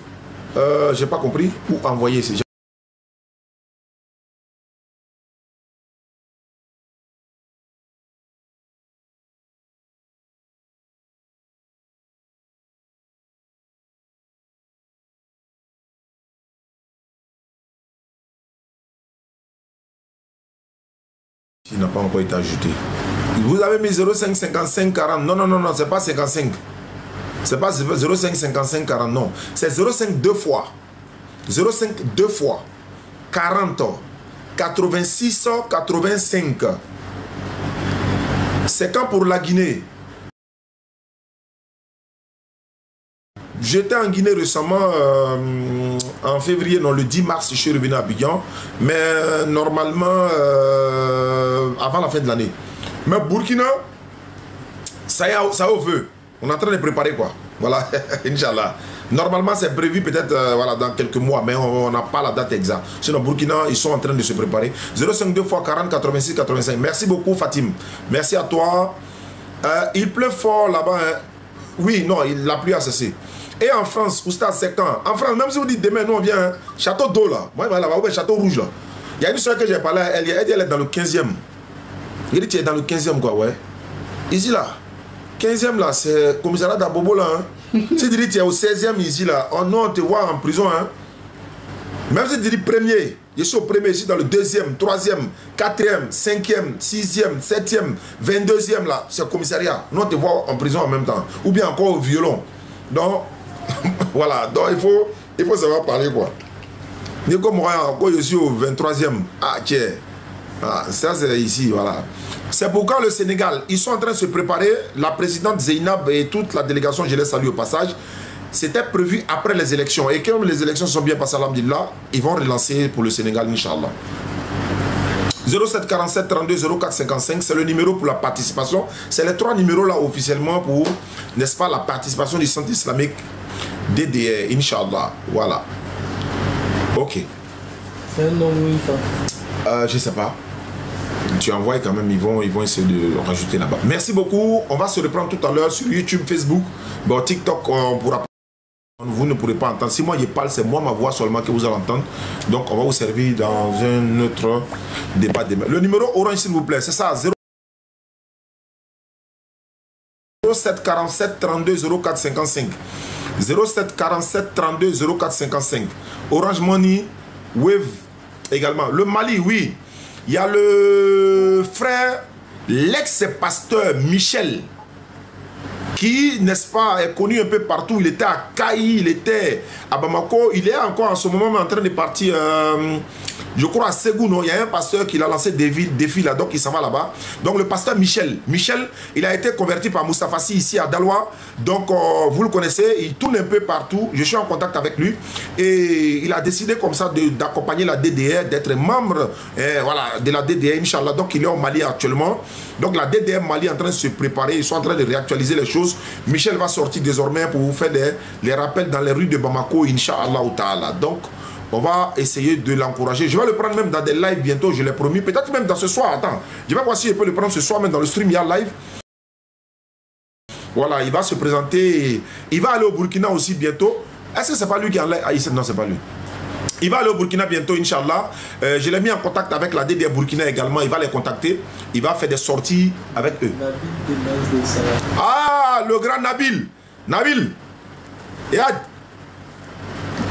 Speaker 1: Je n'ai pas compris. Ou envoyer. Il n'a pas encore été ajouté. Vous avez mis 05 55 40. Non, c'est pas 55. C'est pas 05 55 40, non. C'est 05 deux fois. 05 deux fois. 40. 86 85. C'est quand pour la Guinée? J'étais en Guinée récemment, en février, non, le 10 mars, je suis revenu à Abidjan, mais normalement, avant la fin de l'année. Mais Burkina, ça y est, ça au feu. On est en train de préparer quoi. Voilà, Inch'Allah. Normalement, c'est prévu peut-être voilà, dans quelques mois, mais on n'a pas la date exacte. Sinon, Burkina, ils sont en train de se préparer. 052 x 40 86 85. Merci beaucoup, Fatim. Merci à toi. Il pleut fort là-bas. Hein. Oui, non, la pluie a cessé. Et en France, Oustaz, c'est quand? En France, même si vous dites demain, nous on vient, hein, château d'eau là. Moi, là-bas, château rouge là. Il y a une soeur que j'ai parlé, elle est dans le 15e. Il dit, tu es dans le 15e quoi, ouais. Ici là, 15e là, c'est commissariat d'Abobo là. Hein. Si tu dis, tu es au 16e ici là, oh non, on te voit en prison. Hein. Même si tu dis premier, je suis au premier ici dans le 2e, 3e, 4e, 5e, 6e, 7e, 22e là, c'est le commissariat. Nous on te voit en prison en même temps. Ou bien encore au violon. Donc, voilà, donc il faut savoir parler quoi. Ni comme moi, encore je suis au 23e. Ah, tiens. Ah, ça c'est ici, voilà. C'est pourquoi le Sénégal, ils sont en train de se préparer. La présidente Zeynab et toute la délégation, je les salue au passage. C'était prévu après les élections. Et comme les élections sont bien passées, alhamdulillah, ils vont relancer pour le Sénégal, Inch'Allah. 07 47 32 04 55, c'est le numéro pour la participation. C'est les 3 numéros là officiellement pour, n'est-ce pas, la participation du centre islamique DDR, Inch'Allah. Voilà. Ok.
Speaker 9: C'est un nom oui, ça.
Speaker 1: Je sais pas. Tu envoies quand même, ils vont essayer de rajouter là-bas. Merci beaucoup. On va se reprendre tout à l'heure sur YouTube, Facebook. Bon, TikTok, on pourra. Vous ne pourrez pas entendre. Si moi je parle, c'est moi ma voix seulement que vous allez entendre. Donc on va vous servir dans un autre débat demain. Le numéro orange s'il vous plaît, c'est ça, 07 47 32 04 55. 07 47 32 04 55. Orange Money, Wave également. Le Mali, oui. Il y a le frère, l'ex-pasteur Michel, qui, n'est-ce pas, est connu un peu partout. Il était à Kaï, il était à Bamako. Il est encore en ce moment en train de partir je crois à Ségou, non, il y a un pasteur qui a lancé des défis là, donc il s'en va là-bas. Donc le pasteur Michel, il a été converti par Moustapha Sy ici à Daloa. Donc vous le connaissez, il tourne un peu partout. Je suis en contact avec lui et il a décidé comme ça d'accompagner la DDR, d'être membre voilà, de la DDR, Inch'Allah. Donc il est au Mali actuellement. Donc la DDR Mali est en train de se préparer, ils sont en train de réactualiser les choses. Michel va sortir désormais pour vous faire les rappels dans les rues de Bamako, Inch'Allah Ta'ala. Donc on va essayer de l'encourager. Je vais le prendre même dans des lives bientôt, je l'ai promis. Peut-être même dans ce soir. Attends, je vais voir si je peux le prendre ce soir, même dans le stream, il y a live. Voilà, il va se présenter. Il va aller au Burkina aussi bientôt. Est-ce que c'est pas lui qui est en live? Ah, non, c'est pas lui. Il va aller au Burkina bientôt, Inch'Allah. Je l'ai mis en contact avec la DDR Burkina également. Il va les contacter. Il va faire des sorties avec eux. Ah, le grand Nabil. Nabil. Et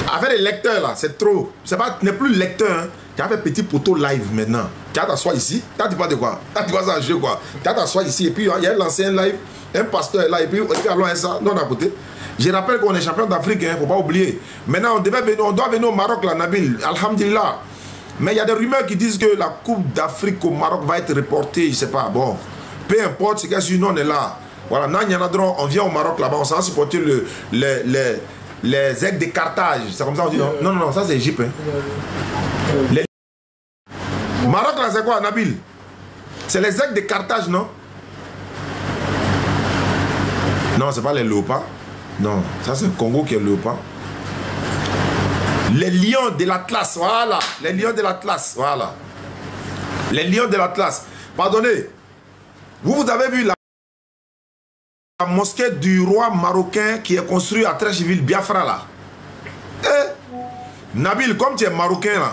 Speaker 1: avec les lecteurs là, c'est trop. Tu n'es plus lecteur. Hein. Tu as fait petit poteau live maintenant. Tu vas t'asseoir ici. Tu vois de quoi? Tu vois ça en jeu quoi? Tu vas t'asseoir ici. Et puis il y a lancé un live. Un pasteur est là. Et puis allons à ça. Non, à côté. Je rappelle qu'on est champion d'Afrique, il ne faut pas oublier. Maintenant, on doit venir au Maroc, là, Nabil. Alhamdulillah. Mais il y a des rumeurs qui disent que la Coupe d'Afrique au Maroc va être reportée. Je ne sais pas. Bon, peu importe, c'est qu'est-ce que nous, on est là. Voilà, on vient au Maroc là-bas, on s'en va supporter les aigles de Carthage. C'est comme ça on dit non? Non, non, ça c'est Égypte. Hein. Maroc là, c'est quoi, Nabil? C'est les aigles de Carthage, non? Non, c'est pas les léopards. Non, ça c'est le Congo qui est le léopard. Les lions de l'Atlas, voilà. Les lions de l'Atlas, voilà. Les lions de l'Atlas. Pardonnez. Vous avez vu la mosquée du roi marocain qui est construite à Treichville, Biafra là. Nabil, comme tu es marocain là.